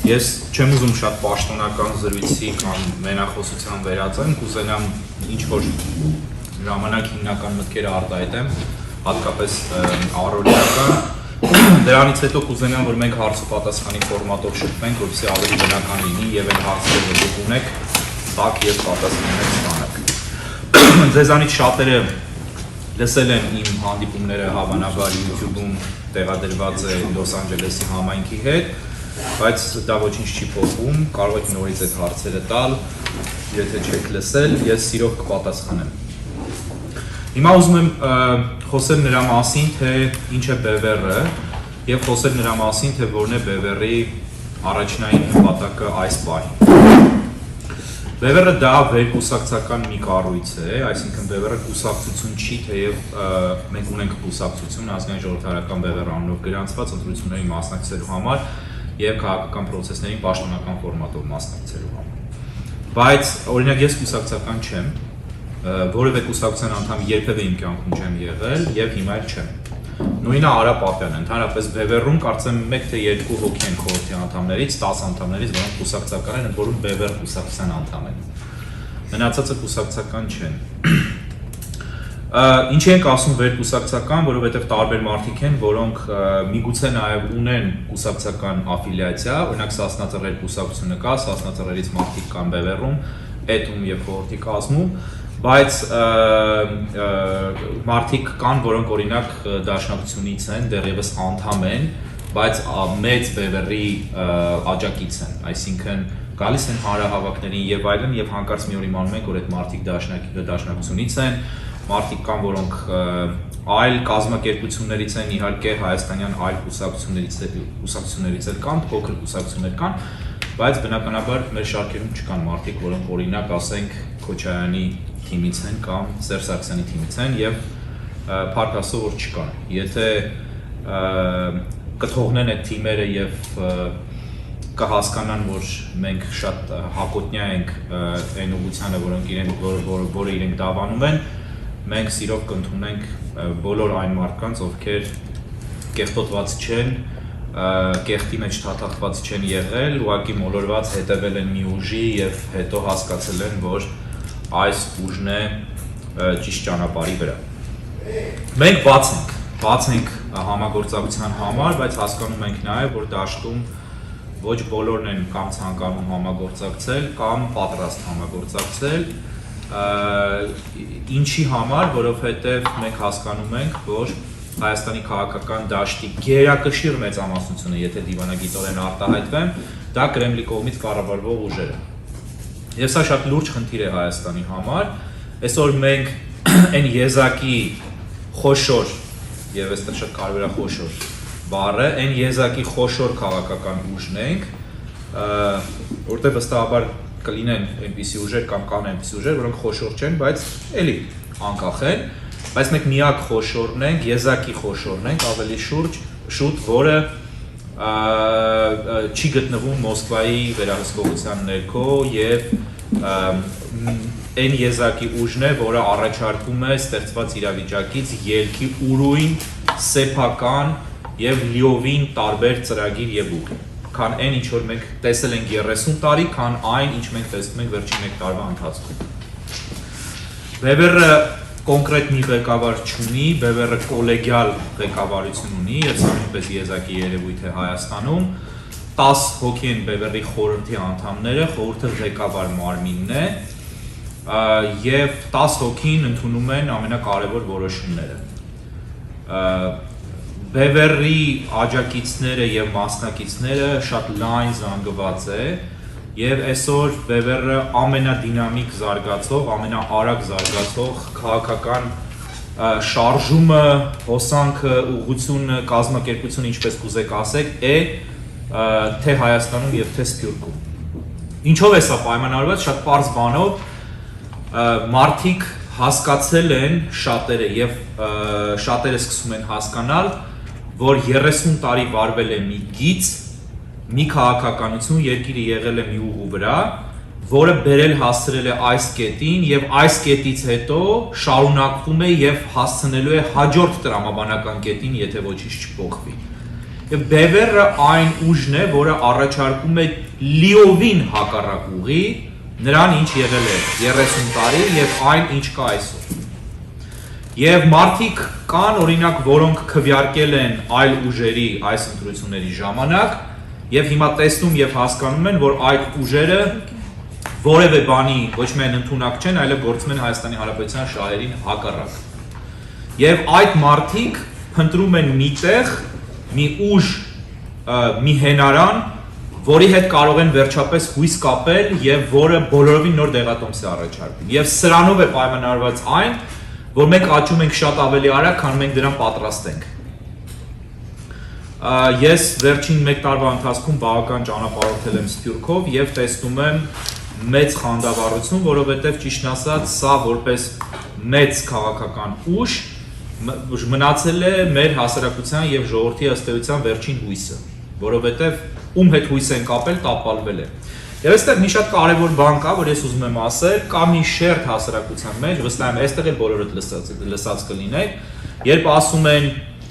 Ես չեմ ուզում շատ պաշտոնական զրույցի կամ մենախոսության վերածեմ, կուզենամ ինչ-որ ժամանակ հիմնական մտքերը արտահայտեմ, հատկապես առօրյական, դրանից հետո կուզենամ, որ մենք հարց ու պատասխանի ֆորմատով շփվենք, որպեսզի ավելի բնական լինի եւ այն հարցերը, որ դուք ունեք, տակ եւ պատասխաններ ստանաք։ Ձեզանից շատերը լսել են իմ հանդիպումները հավանաբար YouTube-ում տեղադրված է Լոս Անջելեսի համայնքի հետ, բայց դա ոչինչ չի փոխվում, կարող եք նորից այդ հարցերը տալ, եթե չեք լսել, ես սիրով կպատասխանեմ։ Հիմա ուզում եմ խոսել նրա մասին, թե ինչ է BWR-ը եւ խոսել նրա մասին, թե որն է BWR-ի առաջնային նպատակը այս պահին։ BWR-ը դա վերկուսակցական մի կառույց է, այսինքն BWR-ը կուսակցություն չի, թեև մենք ունենք կուսակցություն ազգային ժողովրդարական BWR անունով գրանցված ընտրությունների մասնակցելու համար եւ քաղաքական process-ներին պաշտոնական ֆորմատով մասնակցելու համար։ Բայց օրինակ ես կուսակցական չեմ, որևէ կուսակցության անդամ երբևէ իմ կյանքում չեմ եղել եւ հիմա էլ չեմ։ Նույնը Արա Պապյանն, ընդհանրապես BWR-ում կարծեմ 1 թե 2 հոգի են խորհրդի անդամներից, 10 անդամներից, որոնք կուսակցական են, որոնք BWR կուսակցության անդամ են։ Մնացածը կուսակցական չեն։ Ինչի ենք ասում վերկուսակցական, որովհետև տարբեր մարդիկ են, որոնք միգուցե նաև ունեն կուսակցական աֆիլիացիա, օրինակ Սասնա Ծռեր կուսակցությունը կա, Սասնա Ծռերից մարդիկ կան BWR-ում, էտում եւ խորհրդի կազմում, բայց մարդիկ կան, որոնք օրինակ դաշնակցությունից են, դեռևս անդամ են, բայց մեծ BWR-ի աջակից են, այսինքն գալիս են հանրահավաքներին եւ այլն եւ հանկարծ մի օր իմանում ենք, որ այդ մարդիկ դաշնակցությունից են, մարդիկ կան, որոնք այլ կազմակերպություններից են, իհարկե հայաստանյան այլ կուսակցություններից էլ կան, փոքր կուսակցություններ կան, բայց բնականաբար մեր շարքերում չկան մարդիկ, որոնք օրինակ ասենք Քոչարյանի թիմից են կամ Սերժ Սարգսյանի թիմից են եւ փառք Աստծո որ չկան։ Եթե կթողնեն այդ թիմերը եւ կհասկանան, որ մենք շատ հակոտնյա ենք այն ուղղությանը, որը իրենք դավանում են, մենք սիրով կընդունենք բոլոր այն մարդկանց, ովքեր կեղտոտված չեն, կեղտի մեջ թաթախված չեն եղել, ուղղակի մոլորված հետևել են մի ուժի եւ հետո հասկացել են, որ այս ուժն է ճիշտ ճանապարհի վրա։ Մենք բաց ենք համագործակցության համար, բայց հասկանում ենք նաեւ, որ դաշտում ոչ բոլորն են կամ ցանկանում համագործակցել, կամ պատրաստ համագործակցել, ինչի համար, որովհետև մենք հասկանում ենք, որ Հայաստանի քաղաքական դաշտի գերակշիռ մեծամասնությունը, եթե դիվանագիտորեն արտահայտվեմ, դա Կրեմլի կողմից կառավարվող ուժեր են։ Եվ սա շատ լուրջ խնդիր է Հայաստանի համար։ Այսօր մենք այն եզակի խոշոր, եւ այստեղ շատ կարևոր է խոշոր բառը, այն եզակի խոշոր քաղաքական ուժն ենք, որտեղ վստահաբար կլինեն այնպիսի ուժեր կամ կան այնպիսի ուժեր, որոնք խոշոր չեն, բայց էլի անկախ են, բայց մենք միակ խոշորն ենք, եզակի խոշորն ենք, ավելի շուտ, որը չի գտնվում Մոսկվայի վերահսկողության ներքո եւ այն եզակի ուժն է, որը առաջարկում է ստեղծված իրավիճակից ելքի ուրույն, սեփական եւ լիովին տարբեր ծրագիր եւ ուղի։ Քան այն, ինչ որ մենք տեսել ենք 30 տարի, քան այն, ինչ մենք տեսնում ենք վերջին 1 տարվա ընթացքում։ BWR-ը կոնկրետ մի ղեկավար չունի, BWR-ը կոլեգիալ ղեկավարություն ունի, եւ սա նույնպես եզակի երևույթ է Հայաստանում։ 10 հոգի են BWR-ի խորհրդի անդամները, խորհուրդը ղեկավար մարմինն է, եւ 10 հոգին ընդունում են ամենակարևոր որոշումները։ BWR-ի աջակիցները եւ մասնակիցները շատ լայն զանգված է եւ այսօր BWR-ը ամենադինամիկ զարգացող, ամենաարագ զարգացող քաղաքական շարժումը, հոսանքը, ուղղությունը, կազմակերպությունը, ինչպես կուզեք ասեք, է թե Հայաստանում եւ թե Սփյուռքում։ Ինչով է սա պայմանավորված, շատ պարզ բանով, մարդիկ հասկացել են շատերը եւ շատերը սկսում են հասկանալ, որ 30 տարի վարվել է մի գիծ, մի քաղաքականություն, երկիրը եղել է մի ուղու վրա, որը բերել հասցրել է այս կետին եւ այս կետից հետո շարունակվում է եւ հասցնելու է հաջորդ տրամաբանական կետին, եթե ոչինչ չփոխվի։ եւ բևեռը այն ուժն է, որը առաջարկում է լիովին հակառակ ուղի նրան ինչ եղել է 30 տարի եւ այն ինչ կա այսօր։ Եվ մարդիկ կան, օրինակ, որոնք քվեարկել են այլ ուժերի այս ընտրությունների ժամանակ եւ հիմա տեսնում եւ հասկանում են, որ այդ ուժերը որևէ բանի ոչ միայն ընդունակ չեն, այլև գործում են Հայաստանի Հանրապետության շահերին հակառակ։ Եվ այդ մարդիկ փնտրում են միտեղ, մի ուժ, մի հենարան, որի հետ կարող են վերջապես հույս կապել եւ որը բոլորովին նոր դեղատոմս է առաջարկում։ Եվ սրանով է պայմանավորված այն, որ մենք աճում ենք շատ ավելի արագ, քան մենք դրան պատրաստ ենք։ Ես վերջին 1 տարվա ընթացքում բավական ճանապարհորդել եմ Սփյուռքով եւ տեսնում եմ մեծ խանդավառություն, որովհետեւ ճիշտ ասած, սա որպես մեծ քաղաքական ուժ մնացել է մեր հասարակության եւ ժողովրդի ըստ էության վերջին հույսը, որովհետեւ ում հետ հույս են կապել, տապալվել է։ Եվ այստեղ մի շատ կարևոր բան կա, որ ես ուզում եմ ասել, կա մի շերտ հասարակության մեջ, վստահ եմ, այստեղ էլ բոլորդ լսած կլինեք, երբ ասում են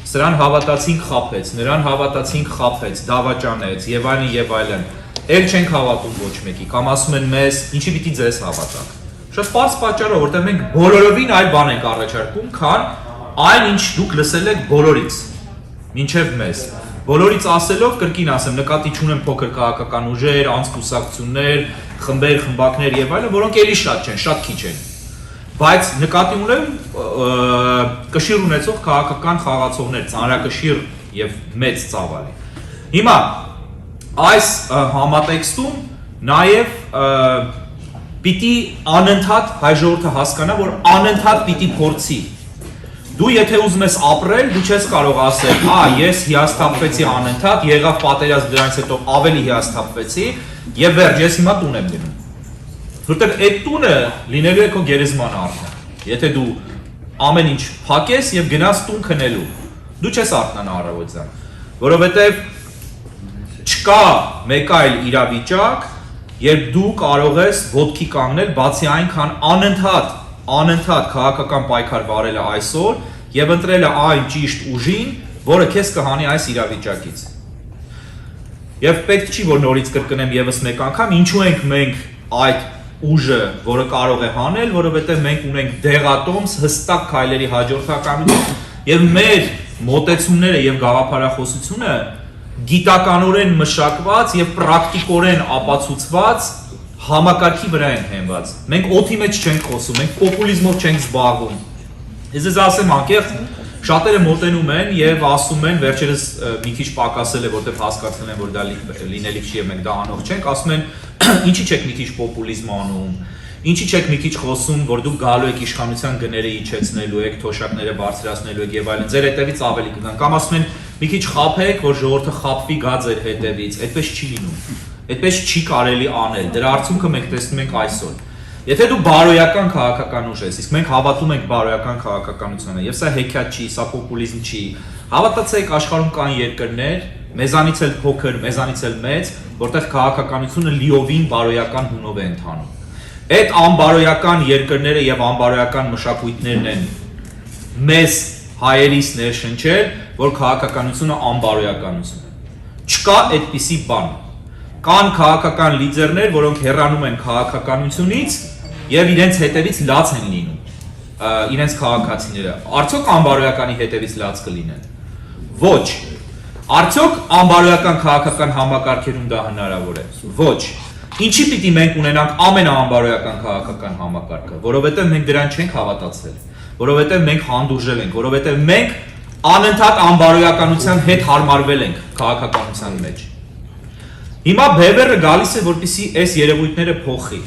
սրան հավատացինք խաբեց, նրան հավատացինք խաբեց, դավաճանեց եւ այլն, ել չենք հավատում ոչ մեկի, կամ ասում են մեզ, ինչի պիտի ձեզ հավատանք։ Շատ պարզ պատճառով, որտեղ մենք բոլորովին այլ բան ենք առաջարկում, քան այն ինչ դուք լսել եք բոլորից, մինչև մեզ։ Բոլորից ասելով կրկին ասեմ, նկատի չունեմ փոքր քաղաքական ուժեր, անձկուսակցություններ, խմբեր, խմբակներ եւ այլն, որոնք էլի շատ չեն, շատ քիչ են։ Բայց նկատի ունեմ կշիռ ունեցող քաղաքական խաղացողներ, ծանրակշիռ եւ մեծ ծավալի։ Հիմա այս համատեքստում նաեւ պիտի անընդհատ հայ ժողովուրդը հասկանա, որ անընդհատ պիտի փորձի։ Դու եթե ուզում ես ապրել, դու չես կարող ասել, ես հիասթափվեցի անընդհատ, եղավ պատերազմ, դրանից հետո ավելի հիասթափվեցի եւ վերջ, ես հիմա տուն եմ գնում։ Որտեղ այդ տունը լինելու է քո գերեզմանը արդեն։ Եթե դու ամեն ինչ փակես եւ գնաս տուն քնելու, դու չես արթնանա առավոտյան, որովհետեւ չկա մեկ այլ իրավիճակ, երբ դու կարող ես ոտքի կանգնել, բացի այնքան անընդհատ քաղաքական պայքար վարելը այսօր եւ ընտրելը այն ճիշտ ուժին, որը քեզ կհանի այս իրավիճակից։ Եվ պետք չի որ նորից կրկնեմ եւս մեկ անգամ, ինչու ենք մենք այդ ուժը, որը կարող է հանել, որովհետեւ մենք ունենք դեղատոմս հստակ քայլերի հաջորդականություն եւ մեր մոտեցումները եւ գաղափարախոսությունը գիտականորեն մշակված եւ պրակտիկորեն ապացուցված համակարգի վրա են հենված։ Մենք օդի մեջ չենք խոսում, մենք պոպուլիզմով չենք զբաղվում։ Ես ասեմ անկեղծ, շատերը մոտենում են եւ ասում են, վերջերս մի քիչ պակասել է, որտեղ հասկացել են, որ դա լինելիք չի եւ մենք դա անող չենք, ասում են, ինչի չեք մի քիչ պոպուլիզմ անում, ինչի չեք մի քիչ խոսում, որ դուք գալու եք իշխանության գները իջեցնելու եք, թոշակները բարձրացնելու եք եւ այլն, ձեր հետևից ավելի կգան, կամ ասում են, մի քիչ խափեք, որ ժողովուրդը խափվի գա ձեր հետևից, այդպես չի լինում։ Այդպես չի կարելի անել, դրա արդյունքը մենք տեսնում ենք այսօր։ Եթե դու բարոյական քաղաքական ուժ ես, իսկ մենք հավատում ենք բարոյական քաղաքականությանը, եւ սա հեքիաթ չի, սա պոպուլիզմ չի, հավատացեք աշխարհում կան երկրներ, մեզանից էլ փոքր, մեզանից էլ մեծ, որտեղ քաղաքականությունը լիովին բարոյական հունով է ընթանում։ Այդ անբարոյական երկրները եւ անբարոյական մշակույթներն են մեզ հայերիս ներշնչել, որ քաղաքականությունը անբարոյականություն է։ Չկա այդպիսի բան։ Կան քաղաքական լիդերներ, որոնք հեռանում են քաղաքականությունից եւ իրենց հետևից լաց են լինում, իրենց քաղաքացիները։ Արդյոք անբարոյականի հետևից լաց կլինեն։ Ոչ։ Արդյոք անբարոյական քաղաքական համակարգերում դա հնարավոր է։ Ոչ։ Ինչի պիտի մենք ունենանք ամենաանբարոյական քաղաքական համակարգը, որովհետեւ մենք դրան չենք հավատացել, որովհետեւ մենք հանդուրժել ենք, որովհետեւ մենք անընդհատ անբարոյականության հետ հարմարվել ենք քաղաքականության մեջ։ Հիմա բևեռը գալիս է, որպեսզի այս երևույթները փոխի,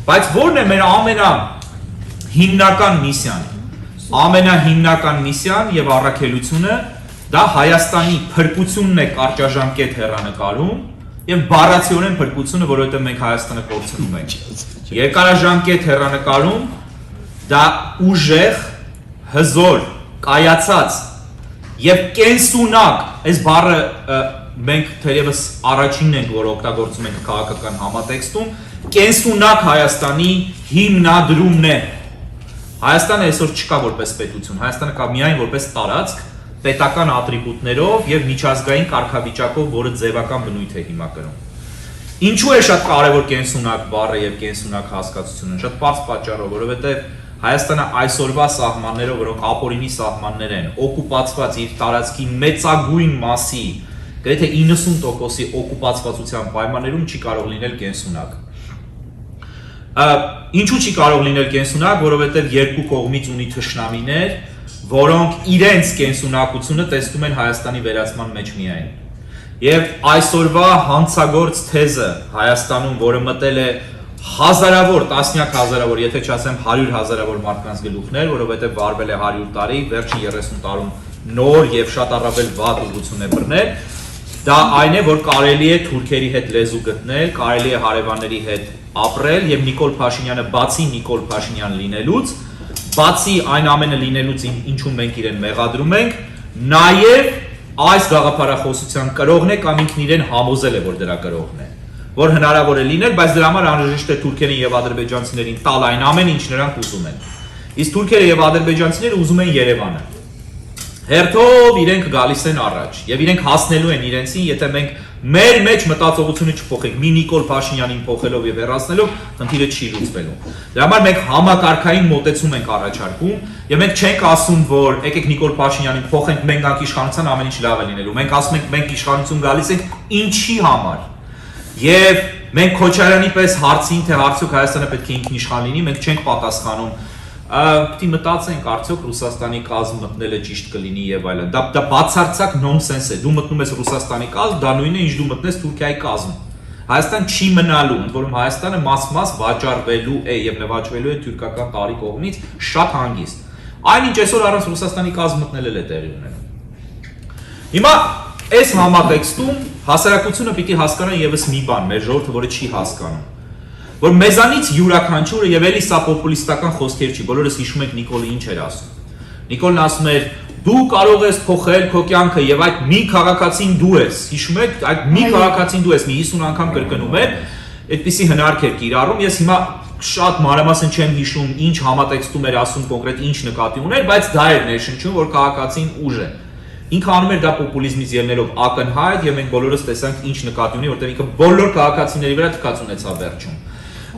բայց ո՞րն է մեր ամենահիմնական միսիան եւ առաքելությունը, դա Հայաստանի փրկությունն է կարճաժամկետ հեռանկարում եւ բառացիորեն փրկությունը, որովհետեւ մենք Հայաստանը կորցնում ենք։ Երկարաժամկետ հեռանկարում դա ուժեղ, հզոր, կայացած եւ կենսունակ, այս բառը մենք թերևս առաջինն ենք, որ օգտագործում ենք քաղաքական համատեքստում, կենսունակ Հայաստանի հիմնադրումն է։ Հայաստանը այսօր չկա որպես պետություն, Հայաստանը կա միայն որպես տարածք, պետական ատրիբուտներով եւ միջազգային կարգավիճակով, որը ձևական բնույթ է հիմա կրում։ Ինչու է շատ կարևոր կենսունակ բառը եւ կենսունակ հասկացությունը, շատ բարձ պատճառով, որովհետեւ Հայաստանը այսօրվա սահմաններով, որոնք ապօրինի սահմաններ են, օկուպացված իր տարածքի մեծագույն մասի, գրեթե 90%-ի օկուպացվածության պայմաններում չի կարող լինել կենսունակ։ Ինչու չի կարող լինել կենսունակ, որովհետեւ երկու կողմից ունի թշնամիներ, որոնք իրենց կենսունակությունը տեսնում են Հայաստանի վերացման մեջ միայն։ Եվ այսօրվա հանցագործ թեզը Հայաստանում, որը մտել է հազարավոր, տասնյակ հազարավոր, եթե չասեմ 100 հազարավոր մարդկանց գլուխներ, որովհետև վարվել է 100 տարի, վերջին 30 տարում նոր եւ շատ առավել վատ ուղղություն է բռնել, դա այն է, որ կարելի է թուրքերի հետ լեզու գտնել, կարելի է հարևանների հետ ապրել եւ Նիկոլ Փաշինյանը բացի Նիկոլ Փաշինյան լինելուց, բացի այն ամենը լինելուց, ինչում մենք իրեն մեղադրում ենք, նաեւ այս գաղափարախոսության կրողն է կամ ինքն իրեն համոզել է, որ դրա կրողն է, որ հնարավոր է լինել, բայց դրա համար անհրաժեշտ է թուրքերին եւ ադրբեջանցիներին տալ այն ամենը, ինչ նրանք ուզում են։ Իսկ թուրքերը եւ ադրբեջանցիները ուզում են Երևանը։ Հերթով իրենք գալիս են առաջ եւ իրենք հասնելու են իրենցին, եթե մենք մեր մեջ մտածողությունը չփոխենք, մի Նիկոլ Փաշինյանին փոխելով եւ հեռացնելով, խնդիրը չի լուծվելու։ Դրա համար մենք համակարգային մոտեցում ենք առաջարկում եւ մենք չենք ասում, որ եկեք Նիկոլ Փաշինյանին փոխենք, մենք գանք իշխանության, ամեն ինչ լավ է լինելու։ Մենք ասում ենք, մենք իշխանություն գալիս ենք ինչի համար։ Եվ մենք Քոչարյանի պես հարցին, թե արդյոք Հայաստանը պետք է ինքնիշխան լինի, մենք չենք պատասխանում։ Պետք է մտածենք, արդյոք Ռուսաստանի կազմ մտնելը ճիշտ կլինի եւ այլն։ Դա բացարձակ նոնսենս է։ Դու մտնում ես Ռուսաստանի կազմ, դա նույնն է, ինչ դու մտնես Թուրքիայի կազմ։ Հայաստան չի մնալու, ընդ որում Հայաստանը մաս-մաս վաճառվելու է եւ նվաճվելու է թուրքական տարի կողմից շատ հանգիստ։ Այնինչ այսօր առանց Ռուսաստանի կազմ մտնելը է տեղի ունենում։ Հիմա այս համատեքստում հասարակությունը պիտի հասկանա եւս մի բան, մեր ժողովուրդը, որը չի հասկանում, որ մեզանից յուրաքանչյուրը եւ էլի սա պոպուլիստական խոսքեր չի, բոլորս հիշում ենք Նիկոլը ինչ էր ասում։ Նիկոլն ասում էր, դու կարող ես փոխել քո կյանքը եւ այդ մի քաղաքացին դու ես։ Հիշում եք, այդ մի քաղաքացին դու ես, մի 50 անգամ կրկնում էր, այդպիսի հնարք էր կիրառում։ Ես հիմա շատ մանրամասն չեմ հիշում ինչ համատեքստում էր ասում կոնկրետ ինչ նկատի ուներ, բայց դա էր ներշնչում, որ քաղաքացին ուժ է։ Ինքը անում էր դա պոպուլիզմից ելնելով ակնհայտ եւ մենք բոլորս տեսանք ինչ նկատի ունի, որտեղ ինքը բոլոր քաղաքացիների վրա թքած ունեցավ վերջում։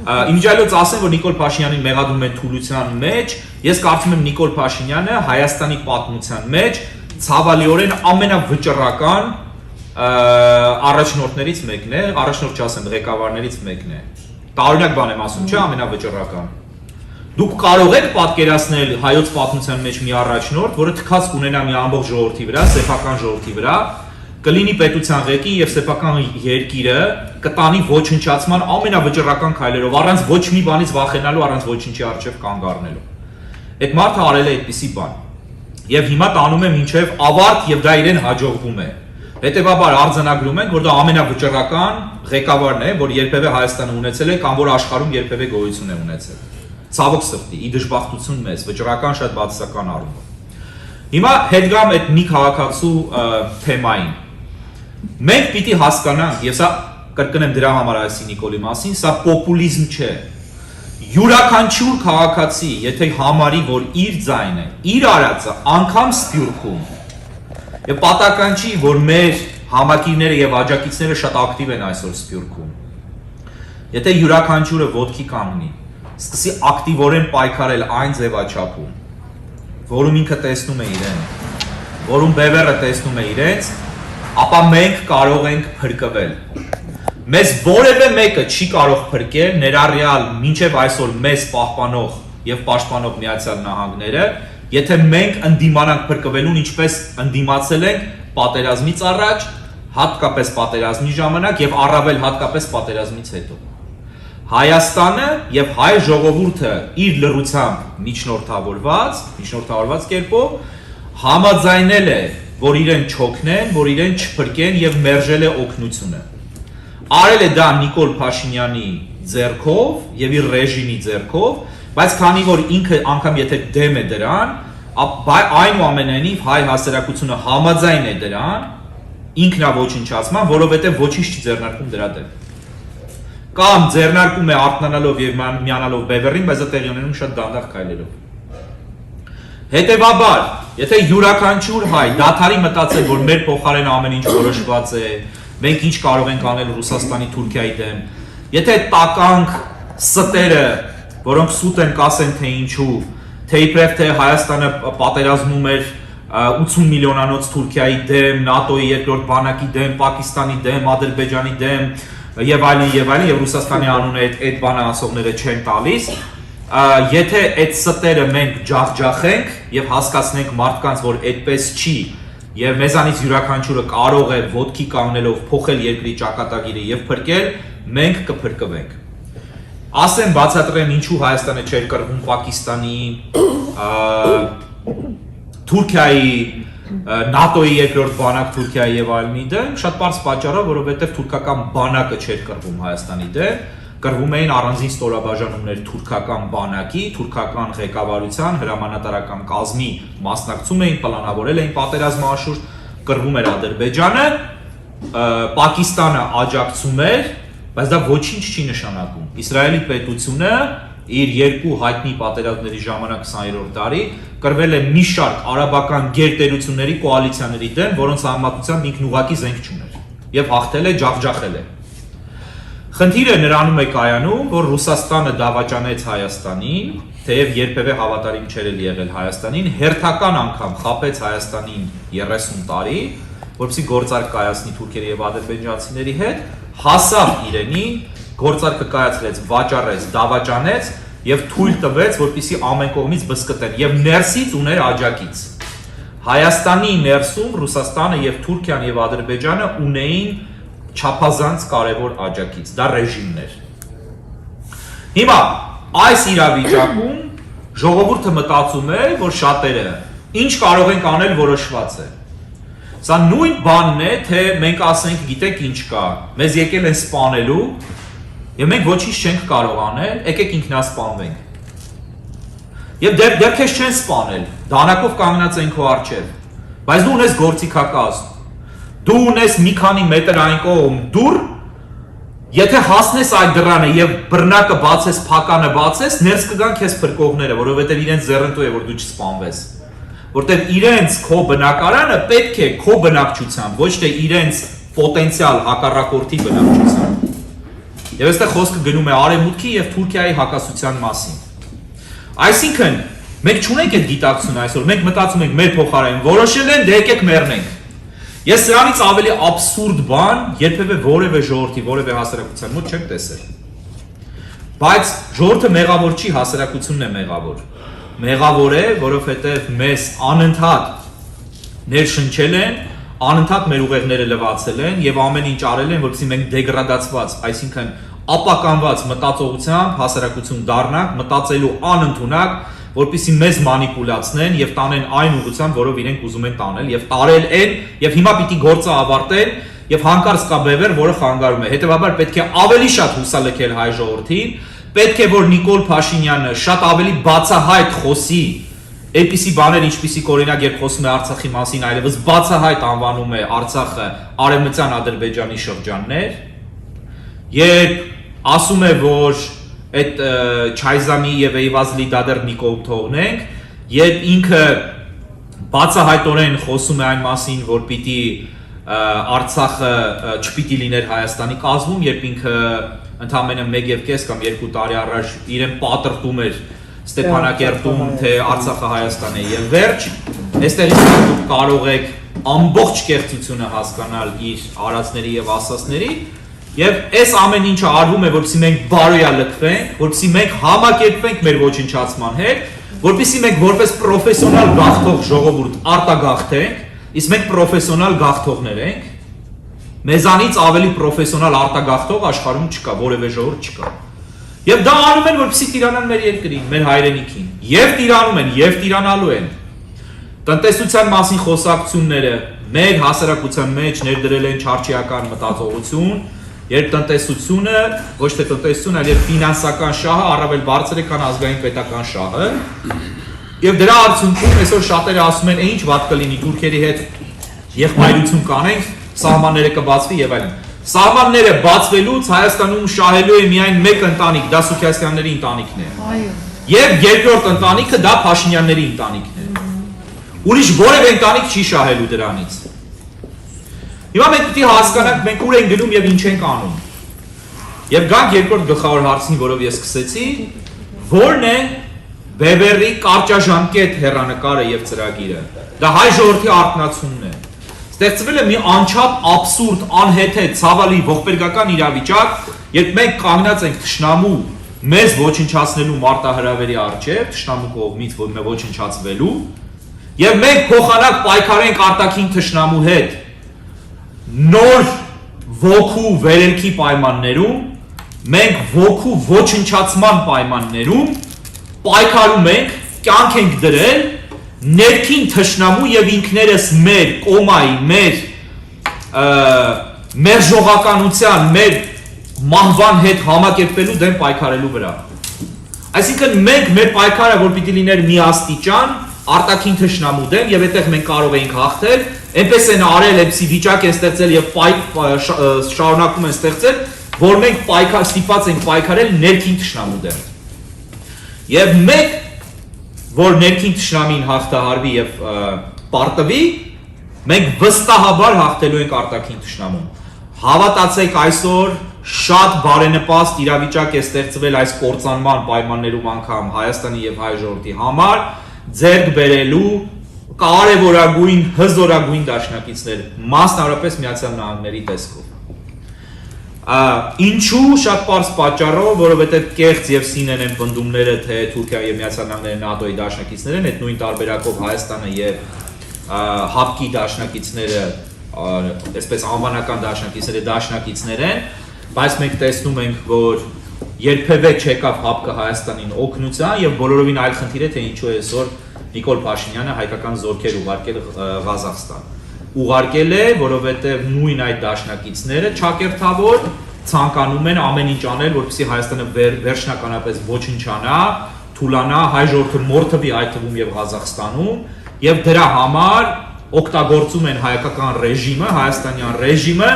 Իմիջիայլոց ասեմ, որ Նիկոլ Փաշինյանին մեղադրում են թուլության մեջ, ես կարծում եմ Նիկոլ Փաշինյանը Հայաստանի պատմության մեջ ցավալիորեն ամենավճռական առաջնորդներից մեկն է, առաջնորդ չասեմ, ղեկավարներից մեկն է։ Տարօրինակ բան եմ ասում, չէ՞, ամենավճռական։ Դուք կարող եք պատկերացնել հայոց պատմության մեջ մի առաջնորդ, որը թքած կունենա մի ամբողջ ժողովրդի վրա, սեփական ժողովրդի վրա, կլինի պետության ղեկին եւ սեփական երկիրը կտանի ոչնչացման ամենավճռական քայլերով, առանց ոչ մի բանից վախենալու, առանց ոչինչի առջև կանգ առնելու։ Այդ մարդը արել է այդպիսի բան։ Եվ հիմա տանում է մինչև ավարտ եւ դա իրեն հաջողվում է։ Հետևաբար արձանագրում ենք, որ դա ամենավճռական ղեկավարն է, որ երբևէ Հայաստանը ունեցել է կամ որ աշխարհում երբևէ գոյություն է ունեցել։ Ցավոք սրտի, ի դժբախտություն մեզ, վճռական շատ բացասական առումով։ Հիմա հետ գամ այդ մի քաղաքացու թեմային։ Մենք պիտի հասկանանք, եւ սա կրկնեմ դրա համար այսի Նիկոլի մասին, սա պոպուլիզմ չէ։ Յուրաքանչյուր քաղաքացի, եթե համարի, որ իր ձայնը, իր արածը անգամ Սփյուռքում, եւ պատահական չի, որ մեր համակիրները եւ աջակիցները շատ ակտիվ են այսօր Սփյուռքում։ Եթե յուրաքանչյուրը ոտքի կանգնի, սկսի ակտիվորեն պայքարել այն ձևաչափում, որում ինքը տեսնում է իրեն, որում բևեռը տեսնում է իրենց, ապա մենք կարող ենք փրկվել։ Մեզ որևէ մեկը չի կարող փրկել, ներառյալ մինչև այսօր մեզ պահպանող եւ պաշտպանող Միացյալ Նահանգները, եթե մենք ընդդիմանանք փրկվելուն, ինչպես ընդդիմացել ենք պատերազմից առաջ, հատկապես պատերազմի ժամանակ եւ առավել հատկապես պատերազմից հետո։ Հայաստանը եւ հայ ժողովուրդը իր լռությամբ միջնորդավորված կերպով համաձայնել է, որ իրեն չօգնեն, որ իրեն չփրկեն եւ մերժել է օգնությունը։ Արել է դա Նիկոլ Փաշինյանի ձեռքով եւ իր ռեժիմի ձեռքով, բայց քանի որ ինքը անգամ եթե դեմ է դրան, այնուամենայնիվ հայ հասարակությունը համաձայն է դրան, ինքնաոչնչացման, որովհետեւ ոչինչ չի ձեռնարկում դրա դեմ։ Կամ ձեռնարկում է արթնանալով եւ միանալով բևեռին, բայց դա տեղի ունենում շատ դանդաղ քայլերով։ Հետևաբար, եթե յուրաքանչյուր հայ դադարի մտածել, որ մեր փոխարեն ամեն ինչ որոշված է, մենք ինչ կարող ենք անել Ռուսաստանի, Թուրքիայի դեմ, եթե տականք ստերը, որոնք սուտ են կասեն թե ինչու, թե իբրև թե Հայաստանը պատերազմում էր 80 միլիոնանոց Թուրքիայի դեմ, ՆԱՏՕ-ի երկրորդ բանակի դեմ, Պակիստանի դեմ, Ադրբեջանի դեմ եւ այլն, եւ Ռուսաստանի անունը այդ բանը ասողները չեն տալիս, եթե այդ ստերը մենք ջախջախենք եւ հասկացնենք մարդկանց, որ այդպես չի եւ մեզանից յուրաքանչյուրը կարող է ոտքի կանգնելով փոխել երկրի ճակատագիրը եւ փրկել, մենք կփրկվենք։ Ասեմ բացատրեմ ինչու Հայաստանը չէր կռվում Պակիստանի, Թուրքիայի, ՆԱՏՕ-ի երկրորդ բանակ Թուրքիայի եւ այլնի դեմ, շատ բարձ պատճառով, որովհետեւ թուրքական բանակը չէր կռվում Հայաստանի դեմ, կռվում էին առանձին ստորաբաժանումներ թուրքական բանակի, թուրքական ղեկավարության, հրամանատարական կազմի մասնակցում էին, պլանավորել էին պատերազմը անշուշտ, կռվում էր Ադրբեջանը, Պակիստանը աջակցում էր, բայց դա ոչինչ չի նշանակում։ Իսրայելի պետությունը իր երկու հայտնի պատերազմների ժամանակ 20-րդ դարի կռվել է մի շարք արաբական գերտերությունների կոալիցիաների դեմ, որոնց համեմատությամբ ինքն ուղղակի զենք չուներ եւ հաղթել է, ջախջախել է։ Խնդիրը նրանում է կայանում, որ Ռուսաստանը դավաճանեց Հայաստանին, թեև երբևէ հավատարիմ չէր եղել Հայաստանին, հերթական անգամ խաբեց Հայաստանին 30 տարի, որպեսզի գործարք կայացնի թուրքերի եւ ադրբեջանցիների հետ, հասավ իրենին, գործարքը կայացրեց, վաճառեց, դավաճանեց եւ թույլ տվեց, որպեսզի ամեն կողմից բսկտեն եւ ներսից ուներ աջակից։ Հայաստանի ներսում Ռուսաստանը եւ Թուրքիան եւ Ադրբեջանը ունեին չափազանց կարևոր աջակից, դա ռեժիմներ։ Հիմա այս իրավիճակում ժողովուրդը մտածում է, որ շատերը ինչ կարող ենք անել որոշված է։ Սա նույն բանն է, թե մենք ասենք, գիտեք ինչ կա, մեզ եկել են սպանելու եւ մենք ոչինչ չենք կարող անել, եկեք ինքնասպանվենք։ Եվ դեռ քեզ չեն սպանել, դանակով կանգնած են քո առջև, բայց դու ունես գործիքակազմ, դու ունես մի քանի մետր այն կողմ դուռ, եթե հասնես այդ դռանը եւ բռնակը բացես, փականը բացես, ներս կգան քեզ փրկողները, որովհետեւ իրենց ձեռնտու է որ դու չսպանվես։ Որտեղ իրենց քո բնակարանը պետք է քո բնակչությամբ, ոչ թե իրենց պոտենցիալ հակառակորդի բնակչությամբ։ Եվ այստեղ խոսքը գնում է Արևմուտքի եւ Թուրքիայի հակասության մասին։ Այսինքն, մենք չունենք այդ գիտակցությունը այսօր, մենք մտածում ենք մեր փոխարեն որոշել են, դե եկեք մեռնենք։ Ես սրանից ավելի աբսուրդ բան երբևէ որևէ ժողովրդի, որևէ հասարակության մոտ չեմ տեսել։ Բայց ժողովուրդը մեղավոր չի, հասարակությունն է մեղավոր։ Մեղավոր է, որովհետև մեզ անընդհատ ներշնչել են, անընդհատ մեր ուղեղները լվացել են եւ ամեն ինչ արել են, որպեսզի մենք դեգրադացված, այսինքն ապականված մտածողությամբ հասարակություն դառնանք, մտածելու անընդունակ, որպեսզի մեզ մանիպուլացնեն եւ տանեն այն ուղղությամբ, որով իրենք ուզում են տանել եւ տարել են եւ հիմա պիտի գործը ավարտեն եւ հանկարծ կա բևեր, որը խանգարում է։ Հետեւաբար պետք է ավելի շատ հուսալքել հայ ժողովրդին, պետք է որ Նիկոլ Փաշինյանը շատ ավելի բացահայտ խոսի այդպիսի բաներ, ինչպիսի օրինակ երբ խոսում է Արցախի մասին, այլևս բացահայտ անվանում է Արցախը Արևմտյան Ադրբեջանի շրջաններ, երբ ասում է, որ այդ Չայզամի եւ Էյվազլի դադար մի կողմ թողնենք, երբ ինքը բացահայտորեն խոսում է այն մասին, որ պիտի Արցախը չպիտի լիներ Հայաստանի կազմում, երբ ինքը ընդամենը 1.5 կամ 2 տարի առաջ իրեն պատրտում էր Ստեփանակերտում, թե Արցախը Հայաստան է եւ վերջ, այստեղից դուք կարող եք ամբողջ կեղծությունը հասկանալ իր արածների եւ ասածների եւ այս ամեն ինչը արվում է, որպեսզի մենք բարոյա լքվենք, որպեսզի մենք համակերպվենք մեր ոչնչացման հետ, որպեսզի մենք որպես պրոֆեսիոնալ գաղթող ժողովուրդ արտագաղթենք, իսկ մենք պրոֆեսիոնալ գաղթողներ ենք, մեզանից ավելի պրոֆեսիոնալ արտագաղթող աշխարհում չկա, որևէ ժողովուրդ չկա։ Եվ դա անում են, որպեսզի տիրանան մեր երկրին, մեր հայրենիքին, եւ տիրանում են, եւ տիրանալու են։ Տնտեսության մասին խոսակցությունները մեր հասարակության մեջ ներդրել են չարչիական մտածողություն, երբ տնտեսությունը, ոչ թե տնտեսություն, այլ ֆինանսական շահը առավել բարձր է, քան ազգային պետական շահը։ Եվ դրա արդյունքում այսօր շատերը ասում են, ինչ վատ կլինի թուրքերի հետ եղբայրություն կանենք, սահմանները կբացվի եւ այլն։ Սահմանները բացվելուց Հայաստանում շահելու է միայն մեկ ընտանիք, դա Սուքիասյանների ընտանիքն է։ Այո։ Եվ երկրորդ ընտանիքը դա Փաշինյանների ընտանիքն է։ Ուրիշ որևէ ընտանիք չի շահելու դրանից։ Հիմա մենք պետք է հասկանանք մենք ուր ենք գնում եւ ինչ ենք անում։ Եվ գանք երկրորդ գլխավոր հարցին, որով ես սկսեցի, որն է Բեբերի կարճաժամկետ հեռանկարը եւ ծրագիրը։ Դա հայ ժողովրդի արտնացումն է։ Ստեղծվել է մի անչափ աբսուրդ, անհեթեթ, ցավալի ողբերգական իրավիճակ, երբ մենք կանգնած ենք թշնամու մեզ ոչնչացնելու մարտահրավերի առջև, թշնամու կողմից ոչնչացվելու, եւ մենք փոխանակ պայքարենք արտաքին թշնամու հետ նոր ոգու վերելքի պայմաններում, մենք ոգու ոչնչացման պայմաններում պայքարում ենք, կյանք ենք դրել ներքին թշնամու եւ ինքներս մեր կոմայի, մեր ժողականության, մեր մահվան հետ համակերպելու դեմ պայքարելու վրա։ Այսինքն մենք մեր պայքարը, որ պիտի լիներ միաստիճան, արտաքին թշնամու դեմ եւ այդտեղ մենք կարող էինք հաղթել, այնպես են արել, այնպեսի վիճակ են ստեղծել եւ շարունակում են ստեղծել, որ մենք ստիպված ենք պայքարել ներքին թշնամու դեմ։ Եվ մենք, որ ներքին թշնամին հաղթահարվի եւ պարտվի, մենք վստահաբար հաղթելու ենք արտաքին թշնամուն։ Հավատացեք, այսօր շատ բարենպաստ իրավիճակ է ստեղծվել այս կործանման պայմաններում անգամ Հայաստանի եւ հայ ժողովրդի համար ձեռք բերելու կարևորագույն, հզորագույն դաշնակիցներ, մասնավորապես Միացյալ Նահանգների տեսքով։ Ինչու շատ պարզ պատճառով, որովհետև կեղծ եւ սինեն են բնդումները, թե Թուրքիա եւ Միացյալ Նահանգները ՆԱՏՕ-ի դաշնակիցներ են, այդ նույն տարբերակով Հայաստանը եւ ՀԱՊԿ-ի դաշնակիցները, այսպես անվանական դաշնակիցներ են, բայց մենք տեսնում ենք, որ երբևէ չեկավ ՀԱՊԿ-ը Հայաստանին օգնության եւ բոլորովին այլ խնդիր է, թե ինչու է այսօր Նիկոլ Փաշինյանը հայկական զորքեր ուղարկել Ղազախստան։ Ուղարկել է, որովհետև նույն այդ դաշնակիցները ճակերտավոր ցանկանում են ամեն ինչ անել, որպեսզի Հայաստանը վերջնականապես ոչնչանա, թուլանա, հայ ժողովուրդը մորթվի այդ թվում եւ Ղազախստանում, եւ դրա համար օգտագործում են հայկական ռեժիմը, հայաստանյան ռեժիմը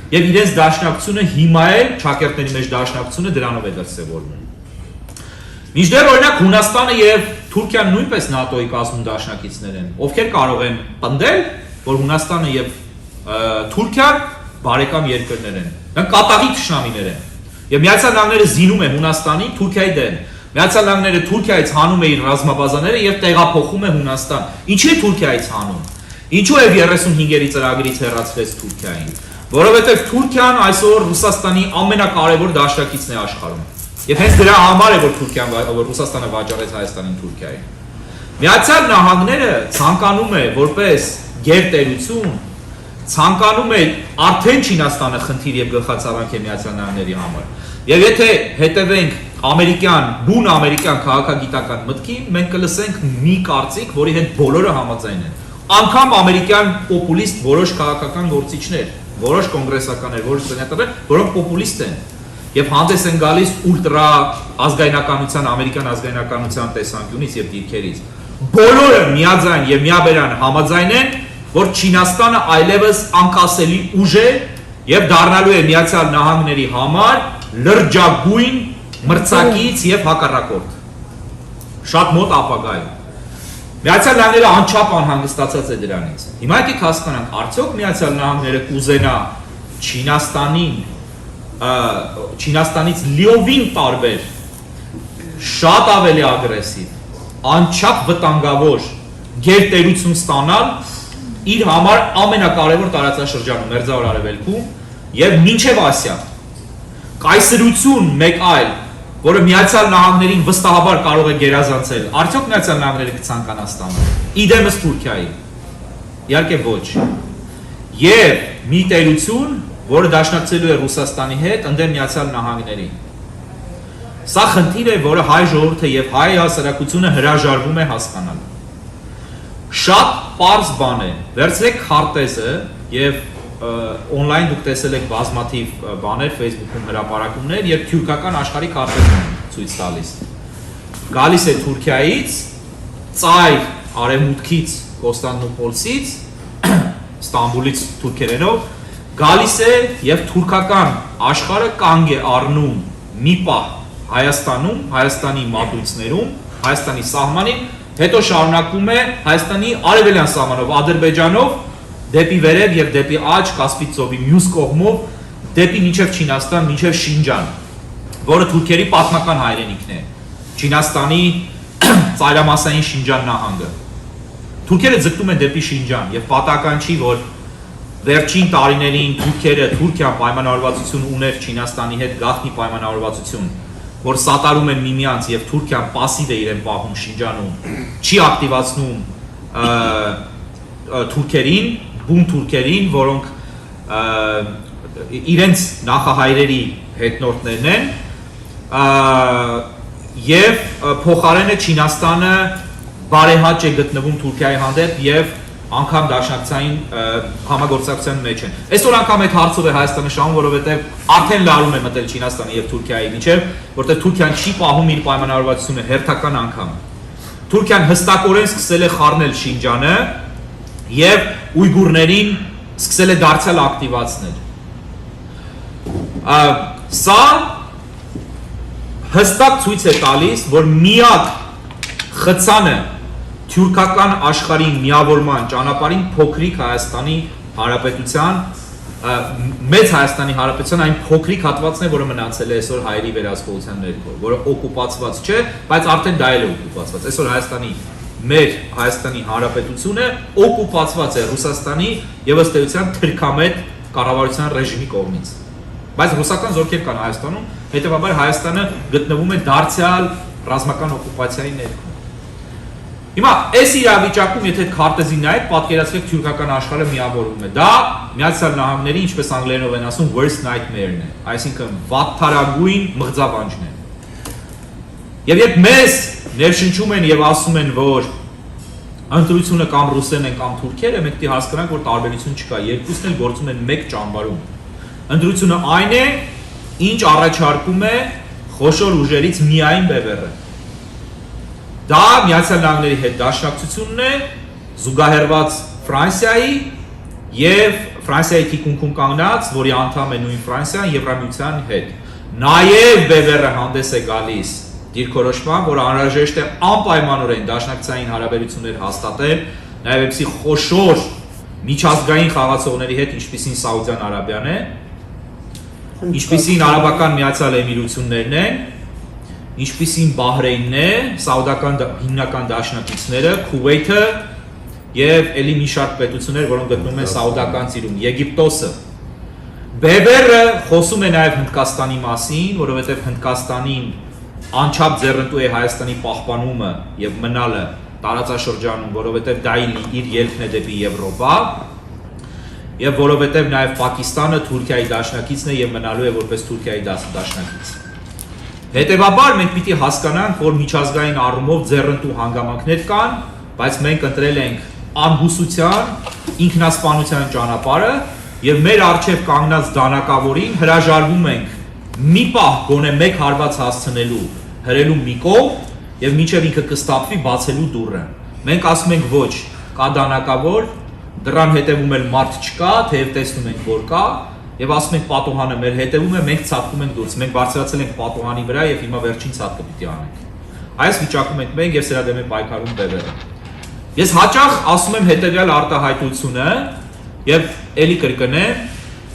եւ իրենց դաշնակցությունը հիմա էլ ճակերտների մեջ դաշնակցությունը դրանով է դրսեւորվում։ Մինչդեռ օրինակ Հունաստանը եւ Թուրքիան նույնպես ՆԱՏՕ-ի կազմում դաշնակիցներ են, ովքեր կարող են պնդել, որ Հունաստանը եւ Թուրքիան բարեկամ երկրներ են։ Նրանք կատաղի թշնամիներ են։ Եվ Միացյալ Նահանգները զինում է Հունաստանի Թուրքիայի դեմ։ Միացյալ Նահանգները Թուրքիայից հանում է իր ռազմաբազաները եւ տեղափոխում է Հունաստան։ Ինչի է Թուրքիայից հանում։ Ինչու է 35-երի ծրագրից հեռացվեց Թուրքիային։ Որովհետեւ Թուրքիան այսօր Ռուսաստանի ամենակարևոր դաշնակիցն է աշխարհում։ Եվ հենց դրա համար է, որ Ռուսաստանը վաճառեց Հայաստանին Թուրքիային։ Միացյալ Նահանգները ցանկանում է որպես գերտերություն, ցանկանում է արդեն Չինաստանը խնդիր եւ գլխացավանք է Միացյալ Նահանգների համար։ Եվ եթե հետևենք բուն ամերիկյան քաղաքագիտական մտքին, մենք կլսենք մի կարծիք, որի հետ բոլորը համաձայն են։ Անկամ ամերիկյան պոպուլիստ որոշ քաղաքական գործիչներ, որոշ կոնգրեսականներ, որոշ սենատորներ, որոնք պոպուլիստ են եւ հանդես են գալիս ուլտրա ազգայնականության, ամերիկյան ազգայնականության տեսանկյունից եւ դիրքերից։ Բոլորը միաձայն եւ միաբերան համաձայն են, որ Չինաստանը այլևս անկասելի ուժ է եւ դառնալու է Միացյալ Նահանգների համար լրջագույն մրցակից եւ հակառակորդ։ Շատ մոտ ապագայում։ Միացյալ Նահանգները անչափ անհանգստացած է դրանից։ Հիմա եկեք հասկանանք, արդյոք Միացյալ Նահանգները կուզենա Չինաստանից լիովին տարբեր, շատ ավելի ագրեսիվ, անչափ վտանգավոր գերտերություն ստանալ իր համար ամենակարևոր տարածաշրջանում Մերձավոր Արևելքում եւ մինչեւ Ասիա։ Կայսրություն մեկ այլ, որը Միացյալ Նահանգներին վստահաբար կարող է գերազանցել, արդյոք Միացյալ Նահանգները կցանկանա ստանալ։ Իդեմս Թուրքիայի։ Իհարկե ոչ։ Եվ մի տերություն, որը դաշնակցելու է Ռուսաստանի հետ, ընդդեմ Միացյալ Նահանգների։ Սա խնդիր է, որը հայ ժողովուրդը եւ հայ հասարակությունը հրաժարվում է հասկանալ։ Շատ պարզ բան է։ Վերցրեք քարտեզը եւ on-line դուք տեսել եք բազմաթիվ բաներ Facebook-ում հրապարակումներ, երբ թուրքական աշխարհի քարտեզն են ցույց տալիս։ Գալիս է Թուրքիայից, ծայր արևմուտքից, Կոստանդնուպոլսից, Ստամբուլից թուրքերենով, գալիս է եւ թուրքական աշխարհը կանգ է առնում մի պահ Հայաստանում, Հայաստանի մատույցներում, Հայաստանի սահմանին հետո շարունակվում է Հայաստանի արևելյան սահմանով Ադրբեջանով դեպի վերև եւ դեպի աջ Կասպից ծովի մյուս կողմով դեպի մինչև Չինաստան, մինչև Շինջան, որը թուրքերի պատմական հայրենիքն է, Չինաստանի ծայրամասային Շինջան նահանգը։ Թուրքերը ձգտում են դեպի Շինջան եւ պատահական չի, որ վերջին տարիներին Թուրքիան պայմանավորվածություն ուներ Չինաստանի հետ գաղտնի պայմանավորվածություն, որ սատարում են միմյանց եւ Թուրքիան пассив է իրեն պահում Շինջանում, չի ակտիվացնում թուրքերին, բուն թուրքերին, որոնք իրենց նախահայրերի հետնորդներն են, եւ փոխարենը Չինաստանը բարեհաճ է գտնվում Թուրքիայի հանդեպ եւ անգամ դաշնակցային համագործակցության մեջ են։ Այսօր անգամ այդ հարցով է Հայաստանը շահում, որովհետև արդեն լարում է մտել Չինաստանի եւ Թուրքիայի միջև, որտեղ Թուրքիան չի պահում իր պայմանավորվածությունը հերթական անգամ։ Թուրքիան հստակորեն սկսել է խառնել Շինջանը եւ ույգուրներին սկսել է դարձյալ ակտիվացնել։ Սա հստակ ցույց է տալիս, որ միակ խցանը թուրքական աշխարհի միավորման ճանապարհին փոքրիկ Հայաստանի Հանրապետության, մեծ Հայաստանի Հանրապետության այն փոքրիկ հատվածն է, որը մնացել է այսօր հայերի վերահսկողության ներքո, որը օկուպացված չէ, բայց արդեն դա էլ է օկուպացված։ Այսօր մեր Հայաստանի Հանրապետությունը օկուպացված է Ռուսաստանի եւ ըստ էության թրքամետ կառավարության ռեժիմի կողմից։ Բայց ռուսական զորքեր կան Հայաստանում, հետեւաբար Հայաստանը գտնվում է դարձյալ ռազմական օկուպացիայի ներքո։ Հիմա այս իրավիճակում, եթե քարտեզին նայեք, պատկերացրեք թուրքական աշխարհը միավորվում է։ Դա Միացյալ Նահանգների, ինչպես անգլերենով են ասում, worst nightmare-ն է, այսինքն վատթարագույն մղձավանջն է։ Եվ երբ մեզ ներշնչում են եւ ասում են, որ ընտրությունը կամ ռուսերն են կամ թուրքերը, մենք պետք է հասկանանք, որ տարբերություն չկա, երկուսն էլ գործում են մեկ ճամբարում։ Ընտրությունը այն է, ինչ առաջարկում է խոշոր ուժերից միայն ԲԲՌ-ը։ Դա Միացյալ Նահանգների հետ դաշնակցությունն է, զուգահեռված Ֆրանսիայի եւ Ֆրանսիայի թիկունքում կանգնած, որի անդամ է նույն Ֆրանսիան Եվրամիության հետ։ Նաեւ ԲԲՌ-ը հանդես է գալիս դիրքորոշման, որ անհրաժեշտ է անպայմանորեն դաշնակցային հարաբերություններ հաստատել, նաեւ այդպիսի խոշոր միջազգային խաղացողների հետ, ինչպիսին Սաուդյան Արաբիան է, ինչպիսին Արաբական Միացյալ Էմիրություններն են, ինչպիսին Բահրեյնն է, սաուդական հիմնական դաշնակիցները, Քուվեյթը եւ ելի մի շարք պետություններ, որոնք գտնվում են սաուդական ծիրում, Եգիպտոսը։ ԲԲՌ-ը խոսում է նաեւ Հնդկաստանի մասին, որովհետեւ Հնդկաստանին անչափ ձեռնտու է Հայաստանի պահպանումը եւ մնալը տարածաշրջանում, որովհետեւ դա իր ելքն է դեպի Եվրոպա, եւ որովհետեւ նաեւ Պակիստանը Թուրքիայի դաշնակիցն է եւ մնալու է որպես Թուրքիայի դաշնակից։ Հետևաբար մենք պիտի հասկանանք, որ միջազգային առումով ձեռնտու հանգամանքներ կան, բայց մենք ընտրել ենք անհուսության, ինքնասպանության ճանապարհը եւ մեր առջեւ կանգնած դանակավորին հրաժարվում ենք մի պահ գոնե մեկ հարված հասցնելու, հրելու մի կողմ եւ մինչեւ ինքը կստապվի բացելու դուռը։ Մենք ասում ենք ոչ, կա դանակավոր, դրան հետևում էլ մարդ չկա, թեև տեսնում ենք որ կա, եւ ասում ենք պատոհանը մեր հետևում է, մենք ցածկում ենք դուրս, մենք բարձրացել ենք պատոհանի վրա եւ հիմա վերջին ցածկը պիտի անենք։ Այս վիճակում ենք մենք եւ սրա դեմ է պայքարում ԲԲՌ-ը։ Ես հաճախ ասում եմ հետեւյալ արտահայտությունը եւ ելի կրկնեմ,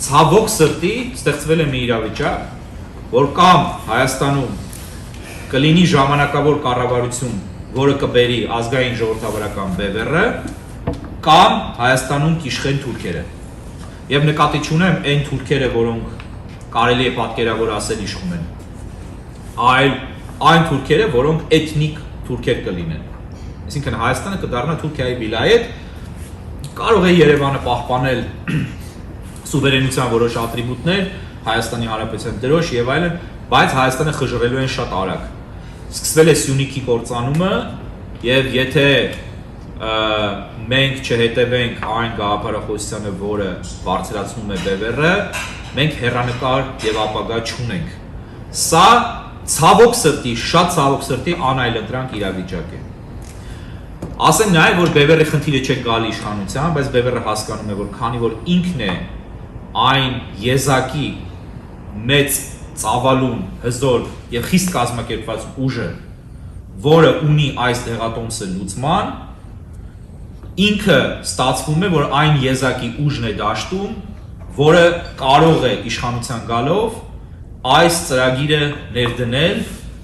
ցավոք սրտի ստեղծվել է մի իրավիճակ, որ կամ Հայաստանում կլինի ժամանակավոր կառավարություն, որը կբերի ազգային ժողովրդավարական ԲԲՌ-ը, կամ Հայաստանում կիշխեն թուրքերը։ Եվ նկատի չունեմ այն թուրքերը, որոնք կարելի է պատկերավոր ասել իշխում են, այլ այն թուրքերը, որոնք էթնիկ թուրքեր կլինեն։ Այսինքն Հայաստանը կդառնա Թուրքիայի վիլայետ, կարող է Երևանը պահպանել սուվերենության որոշ ատրիբուտներ, Հայաստանի Հանրապետության դրոշ եւ այլն, բայց Հայաստանը խժռելու են շատ արագ։ Սկսվել է Սյունիքի կործանումը եւ եթե մենք չհետևենք այն գաղափարախոսությանը, որը բարձրացնում է ԲԲՌ-ը, մենք հեռանկար եւ ապագա չունենք։ Սա ցավոք սրտի, շատ ցավոք սրտի անայլընտրանք իրավիճակ է։ Ասեմ նաեւ, որ ԲԲՌ-ի խնդիրը չէ գալի իշխանության, բայց ԲԲՌ-ը հասկանում է, որ քանի որ ինքն է այն եզակի մեծ ծավալուն, հզոր եւ խիստ կազմակերպված ուժը, որը ունի այս դեղատոմսը լուծման, ինքը ստացվում է, որ այն եզակի ուժն է դաշտում, որը կարող է իշխանության գալով այս ծրագիրը ներդնել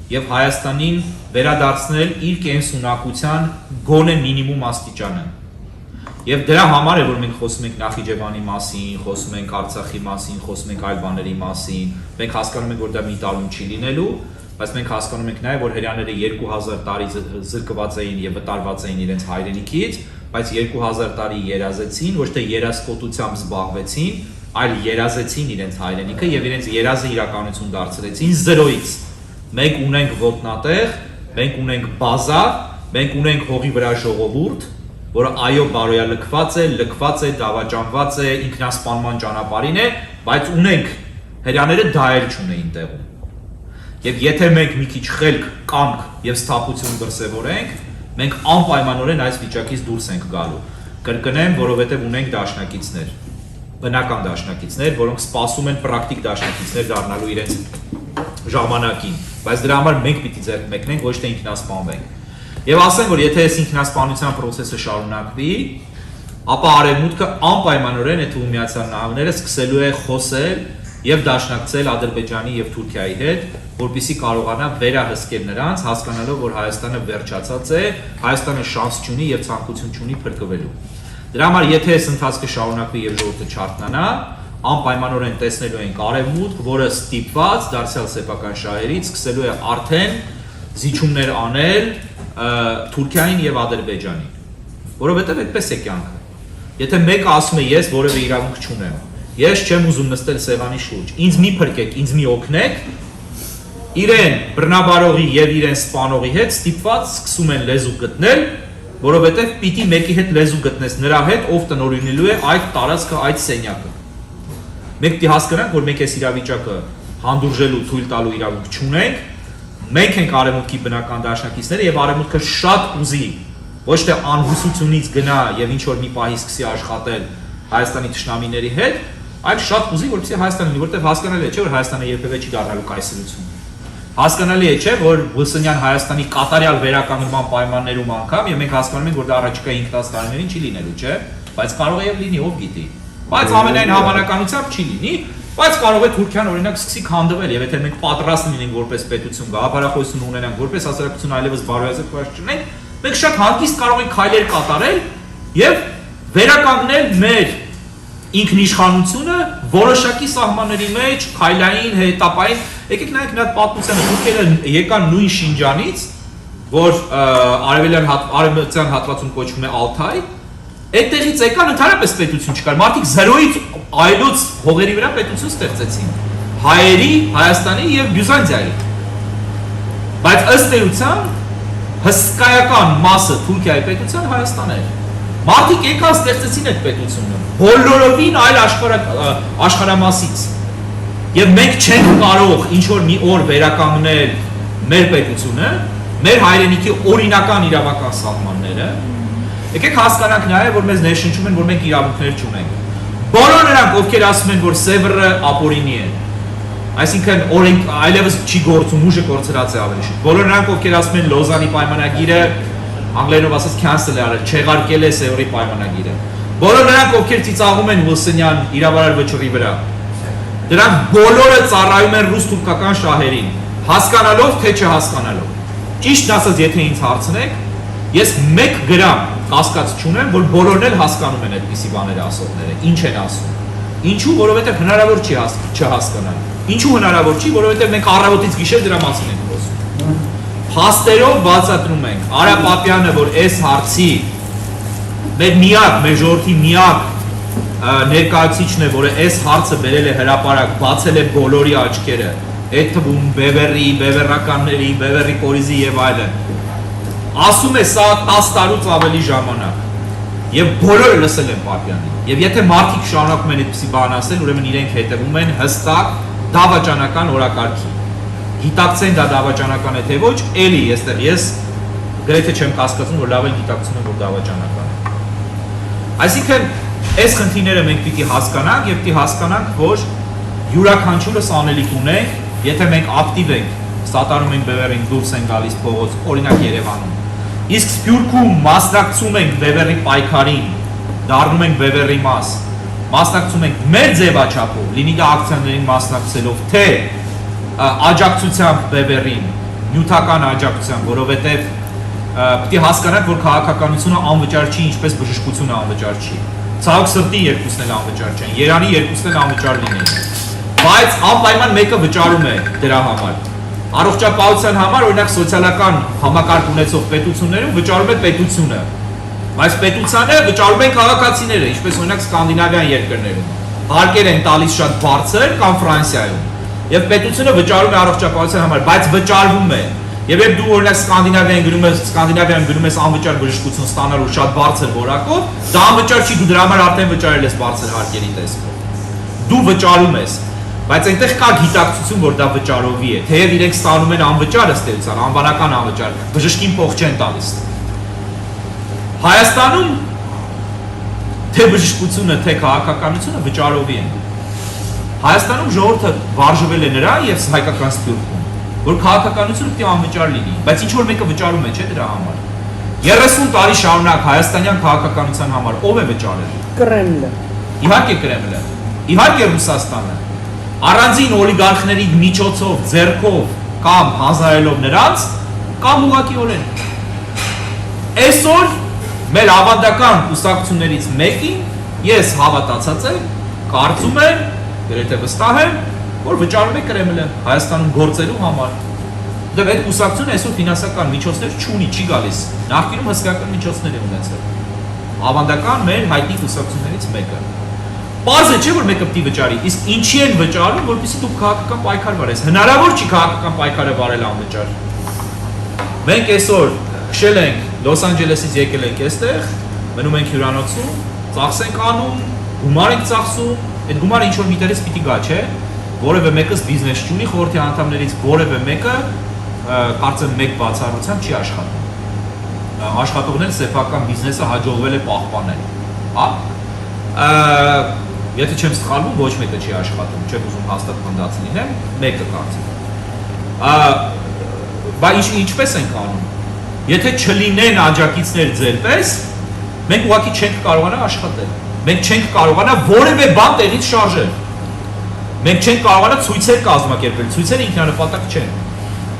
եւ Հայաստանին վերադարձնել իր կենսունակության գոնե մինիմում աստիճանը։ Եվ դրա համար է, որ մենք խոսում ենք Նախիջևանի մասին, խոսում ենք Արցախի մասին, խոսում ենք այլ բաների մասին, մենք հասկանում ենք, որ դա մի տարում չի լինելու, բայց մենք հասկանում ենք նաև, որ հрьяաները 2000 տարի զրկված էին եւ վտարված էին իրենց հայրենիքից, բայց 2000 տարի երազեցին, ոչ թե երասկոտությամբ զբաղվեցին, այլ երազեցին իրենց հայրենիքը եւ իրենց երազը իրականություն դարձրեցին 0-ից։ Մենք ունենք ոտնատեղ, մենք ունենք բազա, մենք ունենք հողի վրա ժողովուրդ, որը այո լքված է, դավաճանված է, ինքնասպանման ճանապարհին է, բայց ունենք հрьяաները դա էլ չունեին տեղում։ Եվ եթե մենք մի քիչ խելք, կամք եւ սթափություն դրսեւորենք, մենք անպայմանորեն այս վիճակից դուրս ենք գալու։ Կրկնեմ, որովհետեւ ունենք դաշնակիցներ, բնական դաշնակիցներ, որոնք սպասում են պրակտիկ դաշնակիցներ դառնալու իրենց ժամանակին, բայց դրա համար մենք պիտի ձեռք մեկնենք, ոչ թե ինքնասպանվենք։ Եվ ասեմ, որ եթե այս ինքնասպանության process-ը շարունակվի, ապա արևմուտքը անպայմանորեն այդ Միացյալ Նահանգները սկսելու է խոսել եւ դաշնակցել Ադրբեջանի եւ Թուրքիայի հետ, որպեսզի կարողանա վերահսկել նրանց, հասկանալով, որ Հայաստանը վերջացած է, Հայաստանը շանս չունի եւ ցանկություն չունի փրկվելու։ Դրա համար եթե այս ընթացքը շարունակվի եւ ժողովուրդը չարթնանա, անպայմանորեն տեսնելու ենք արևմուտք, որը ստիպված դարձյալ սեփական շահերից սկսելու է արդեն զիջումներ անել Թուրքիային եւ Ադրբեջանին, որովհետեւ այդպես է կյանքը։ Եթե մեկը ասում է ես որևէ իրավունք չունեմ, ես չեմ ուզում նստել սեղանի շուրջ, ինձ մի փրկեք, ինձ մի օգնեք, իրեն բռնաբարողի եւ իրեն սպանողի հետ ստիպված սկսում են լեզու գտնել, որովհետեւ պիտի մեկի հետ լեզու գտնես նրա հետ, ով տնօրինելու է այդ տարածքը, այդ սենյակը։ Մենք պիտի հասկանանք, որ մենք այս իրավիճակը հանդուրժելու, թույլ տալու իրավունք չունենք, մենք ենք արևմուտքի բնական դաշնակիցները եւ արևմուտքը շատ ուզի ոչ թե անհուսությունից գնա եւ ինչ որ մի պահի սկսի աշխատել Հայաստանի թշնամիների հետ, այլ շատ ուզի, որպեսզի Հայաստանը լինի, որտեղ հասկանալի է, չէ՞ որ Հայաստանը երբևէ չի դառնալու կայսրություն։ Հասկանալի է, չէ՞, որ Վլսենյան Հայաստանի կատարյալ վերականգնման պայմաններում անգամ եւ մենք հասկանում ենք, որ դա առաջիկա 5-10 տարիներին չի լինելու, չէ՞, բայց կարող է եւ լինի, ով գիտի։ Բայց ամենայն հավանականությամբ չի լինի, բայց կարող է Թուրքիան օրինակ սկսի քանդվել եւ եթե մենք պատրաստ լինենք որպես պետություն գաղափարախոսություն ունենանք, որպես հասարակություն այլևս բարոյազրկված չունենք, մենք շատ հանգիստ կարող ենք քայլեր կատարել եւ վերականգնել մեր ինքնիշխանությունը որոշակի սահմանների մեջ, քայլային, հետապային։ Եկեք նայեք նա պատմությանը, թուրքերը եկան նույն Շինջանից, որ արևելյան հատվածում կոչվում է Ալթայ, այդտեղից եկան ընդհանրապես պետություն չկար, մարդիկ 0-ից այլոց հողերի վրա պետություն ստեղծեցին, հայերի, Հայաստանի եւ Բյուզանդիայի։ Բայց ըստ էության հսկայական մասը Թուրքիայի պետության Հայաստան էր։ Մարդիկ եկան ստեղծեցին այդ պետությունը, բոլորովին այլ աշխարհամասից։ Եվ մենք չենք կարող ինչ-որ մի օր վերականգնել մեր պետությունը, մեր հայրենիքի օրինական իրավական սահմանները։ Եկեք հասկանանք նաև, որ մեզ ներշնչում են, որ մենք իրավունքներ չունենք։ Բոլոր նրանք, ովքեր ասում են, որ Սևրը ապօրինի է, այսինքն օրենք այլևս չի գործում, ուժը կորցրած է ավելի շուտ։ Բոլոր նրանք, ովքեր ասում են Լոզանի պայմանագիրը, անգլերենով ասած cancel է արել, չեղարկել է Սևրի պայմանագիրը։ Բոլոր նրանք, ովքեր ծիծաղում են Վլսենյան իրավարար վճռի վրա, դրանք բոլորը ծառայում են ռուս-թուրքական շահերին, հասկանալով թե չհասկանալով։ Ճիշտն ասած, եթե ինձ հարցնեք, ես 1 գրամ կասկած չունեմ, որ բոլորն էլ հասկանում են այդպիսի բաներ ասողները, ինչ են ասում։ Ինչու, որովհետև հնարավոր չի չհասկանալ։ Ինչու հնարավոր չի, որովհետև մենք առավոտից գիշեր դրա մասին ենք խոսում։ Փաստերով բացատրում ենք։ Արա Պապյանը, որ այս հարցի մեր ժողովրդի միակ ներկայացուցիչն է, որը այս հարցը բերել է հրապարակ, բացել է բոլորի աչքերը, այդ թվում Բևերի, Բևերականների, Բևերի Կորիզի եւ այլն։ Ասում է սա 10 տարուց ավելի ժամանակ։ Եվ բոլորը լսել են Պապյանին։ Եվ եթե մարդիկ շարունակում են այդպիսի բան ասել, ուրեմն իրենք հետևում են հստակ դավաճանական օրակարգի։ Գիտակցեն դա դավաճանական է թե ոչ, էլի ես գրեթե չեմ կասկածում, որ լավ էլ գիտակցում եմ, որ դավաճանական է։ Այսինքն, այս խնդիրները մենք պիտի հասկանանք եւ պիտի հասկանանք, որ յուրաքանչյուրս անելիք ունենք, եթե մենք ակտիվ ենք Սատարում ենք Բևերին, դուրս են գալիս փողոց, օրինակ Երևանում։ Իսկ Սփյուռքում մասնակցում ենք Բևերի պայքարին, դառնում ենք Բևերի մաս, մասնակցում ենք մեր ձևաչափով, լինի դա ակցիաներին մասնակցելով, թե աջակցությամբ Բևերին, նյութական աջակցությամբ, որովհետև պետք է հասկանանք, որ քաղաքականությունը անվճար չի, ինչպես բժշկությունը անվճար չի։ Ցավոք սրտի երկուսն էլ անվճար չեն, Երանի երկուսն էլ անվճար լինեն։ Բայց անպայման մեկը վճարում է դրա համար։ Առողջապահության համար օրինակ սոցիալական համակարգ ունեցող պետություններում վճարում է պետությունը, բայց պետությանը վճարում են քաղաքացիները, ինչպես օրինակ սկանդինավյան երկրներում։ Հարկեր են տալիս շատ բարձր կամ Ֆրանսիայում, եւ պետությունը վճարում է առողջապահության համար, բայց վճարվում է։ Եվ երբ դու օրինակ Սկանդինավիայում գնում ես անվճար բժշկություն ստանալու շատ բարձր որակով, դա անվճար չի, դու դրա համար արդեն վճարել ես բարձր հարկերի տեսքով։ Դու վճարում ես, բայց այնտեղ կա գիտակցություն, որ դա վճարովի է, թեև իրենք ստանում են անվճար ըստ էության, անվանական անվճար, բժշկին փող չեն տալիս։ Հայաստանում թե բժշկությունը, թե քաղաքականությունը վճարովի են։ Հայաստանում ժողովուրդը վարժվել է նրա եւ հայկական Սփյուռքում, որ քաղաքականությունը պետք է անվճար լինի, բայց ինչ որ մեկը վճարում է, չէ՞ դրա համար։ 30 տարի շարունակ հայաստանյան քաղաքականության համար ով է վճարել։ Կրեմլը։ Իհարկե Կրեմլը, իհարկե Ռուսաստանը։ Առանձին օլիգարխների միջոցով, ձեռքով կամ հանձնարարելով նրանց, կամ ուղղակիորեն։ Այսօր մեր ավանդական կուսակցություններից մեկին ես հավատացած եմ, կարծում եմ, գրեթե վստահ եմ, որ վճարում է Կրեմլը Հայաստանում գործելու համար։ Դե այդ կուսակցությունը այսօր ֆինանսական միջոցներ չունի, չի գալիս։ Նախկինում հսկայական միջոցներ է ունեցել։ Ավանդական մեր հայտնի կուսակցություններից մեկը։ Պարզ է չէ, որ մեկը պիտի վճարի, իսկ ինչի են վճարում, որպեսզի դու քաղաքական պայքար վարես։ Հնարավոր չի քաղաքական պայքարը վարել անվճար։ Մենք այսօր քշել ենք Լոս Անջելեսից եկել ենք այստեղ, մնում ենք հյուրանոցում, ծախս ենք անում, գումար ենք ծախսում, այդ գումարը ինչ որ միտերից պիտի գա, չէ։ Որևէ մեկս բիզնես չունի, խորհրդի անդամներից որևէ մեկը կարծեմ մեկ բացառությամբ չի աշխատում։ Աշխատողներ սեփական բիզնեսը հաջողվել է պահպանել, հա։ Եթե չեմ սխալվում, ոչ մեկը չի աշխատում, չեմ ուզում հաստատ մնդաց լինեմ, մեկը կարծեմ։ Բայց ինչպես ենք անում։ Եթե չլինեն աջակիցներ ձեր պես, մենք ուղղակի չենք կարողանա աշխատել։ Մենք չենք կարողանա որևէ բան տեղից շարժել։ Մենք չենք կարողանա ցույցեր կազմակերպել, ցույցերը ինքնանպատակ չեն։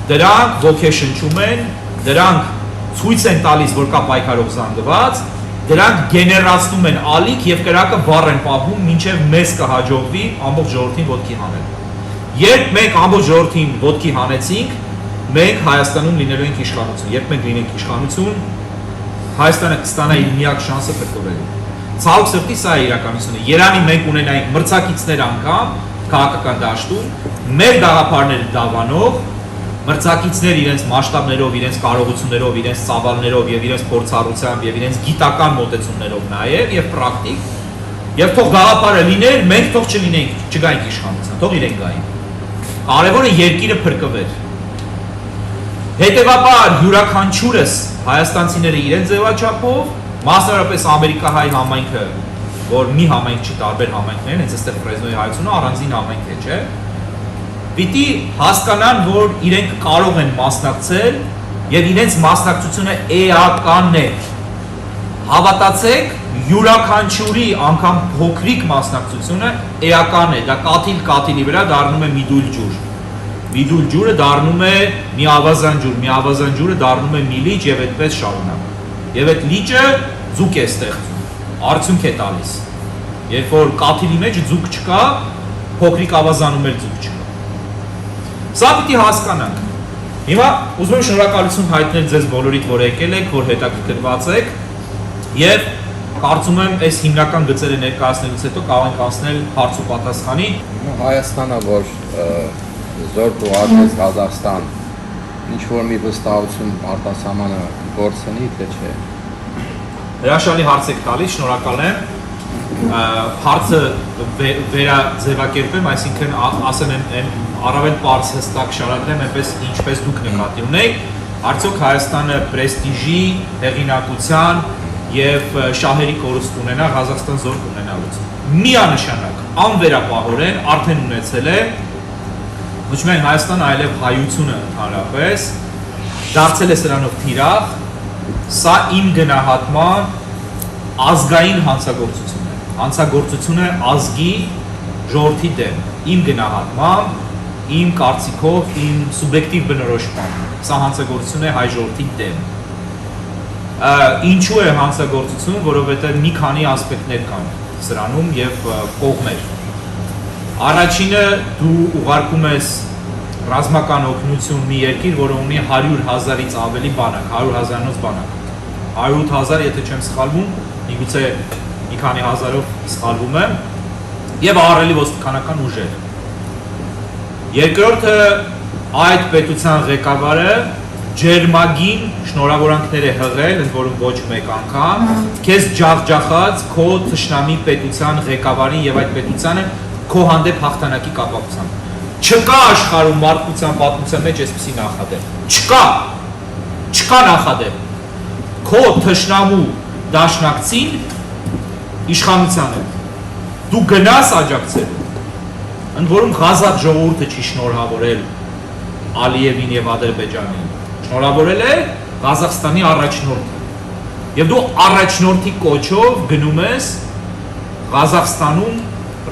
Դրանք ոգեշնչում են, դրանք ցույց են տալիս, որ կա պայքարող զանգված, դրանք գեներացնում են ալիք եւ կրակը վառ են պահում, մինչեւ մեզ կհաջողվի ամբողջ ժողովրդին ոտքի հանել։ Երբ մենք ամբողջ ժողովրդին ոտքի հանեցինք, մենք Հայաստանում լինելու ենք իշխանություն։ Երբ մենք լինենք իշխանություն, Հայաստանը կստանա իր միակ շանսը փրկվելու։ Ցավոք սրտի սա է իրականությունը։ Երանի մենք ունենայինք մրցակիցներ անգամ քաղաքական դաշտում, մեր գաղափարները դավանող մրցակիցներ իրենց մասշտաբներով, իրենց կարողություններով, իրենց ծավալներով եւ իրենց փորձառությամբ եւ իրենց գիտական մոտեցումներով նաեւ եւ պրակտիկ եւ թող գաղափարը լիներ, մենք թող չլինենք, չգայինք իշխանության, թող իրենք գային։ Կարևորը երկիրը փրկվեր։ Հետևաբար յուրաքանչյուրս հայաստանցիները իրենց ձևաչափով, մասնավորապես ամերիկահայ համայնքը, որ մի համայնք չի, տարբեր համայնքներ են, հենց այստեղ Ֆրեզնոյի հայությունը առանձին համայնք է, չէ՞։ Պիտի հասկանան, որ իրենք կարող են մասնակցել եւ իրենց մասնակցությունը էական է։ Հավատացեք, յուրաքանչյուրի անգամ փոքրիկ մասնակցությունը էական է, դա կաթիլի վրա դառնում է միդուլ ջուր։ Միդուլ ջուրը դառնում է մի ավազան ջուր, մի ավազան ջուրը դառնում է մի լիճ եւ այդպես շարունակ։ Եվ այդ լիճը ձուկ է ստեղծում, արդյունք է տալիս։ Երբ որ կաթիլի մեջ ձուկ չկա, փոքրիկ ավազանում էլ ձուկ չկա։ Սա պիտի հասկանանք։ Հիմա ուզում եմ շնորհակալություն հայտնել ձեզ բոլորիդ, որ եկել եք, որ հետաքրքրված եք եւ կարծում եմ այս հիմնական գծերը ներկայացնելուց հետո կարող ենք անցնել հարց ու պատասխանի։ Հայաստանը, որ զոր ուղարկեց Ղազախստան, ինչ որ մի վստահություն արտասահմանը գործնի, թե չէ։ Հրաշալի հարց եք տալիս, շնորհակալ եմ։ Հարցը վերաձևակերպեմ, այսինքն ասեմ առավել պարզ հստակ շարադրեմ, այնպես ինչպես դուք նկատի ունեք, արդյոք Հայաստանը պրեստիժի, հեղինակության եւ շահերի կորուստ ունենա Ղազախստան զոր ունենալուց։ Միանշանակ, անվերապահորեն արդեն ունեցել է Ոչ միայն Հայաստանը, այլև հայությունը ընդհանրապես դարձել է սրանով թիրախ, սա իմ գնահատման ազգային հանցագործություն է։ Հանցագործություն է ազգի ժողովրդի դեմ։ Իմ գնահատմամբ, իմ կարծիքով, իմ սուբյեկտիվ բնորոշմամբ, սա հանցագործություն է հայ ժողովրդի դեմ։ Ինչու է հանցագործություն, որովհետև մի քանի ասպեկտներ կան սրանում եւ կողմեր։ Առաջինը դու ուղարկում ես ռազմական օգնություն մի երկիր, որը ունի 100,000-ից ավելի բանակ, 100,000-ից բանակ։ 108,000, եթե չեմ սխալվում, միգուցե մի քանի հազարով սխալվում եմ, եւ ահռելի ոստիկանական ուժեր։ Երկրորդը այդ պետության ղեկավարը ջերմագին շնորհավորանքներ է հղել, ընդ որում ոչ մեկ անգամ, քեզ ջախջախած քո թշնամի պետության ղեկավարին եւ այդ պետությանը քո հանդեպ հաղթանակի կապակցությամբ։ Չկա աշխարհում մարդկության պատմության մեջ այսպիսի նախադեպ։ Չկա նախադեպ։ Քո թշնամու դաշնակցին իշխանությանը դու գնաս աջակցելու։ Ընդ որում Ղազախ ժողովուրդը չի շնորհավորել Ալիևին եւ Ադրբեջանին։ Շնորհավորել է Ղազախստանի առաջնորդը։ Եվ դու առաջնորդի կոչով գնում ես Ղազախստանում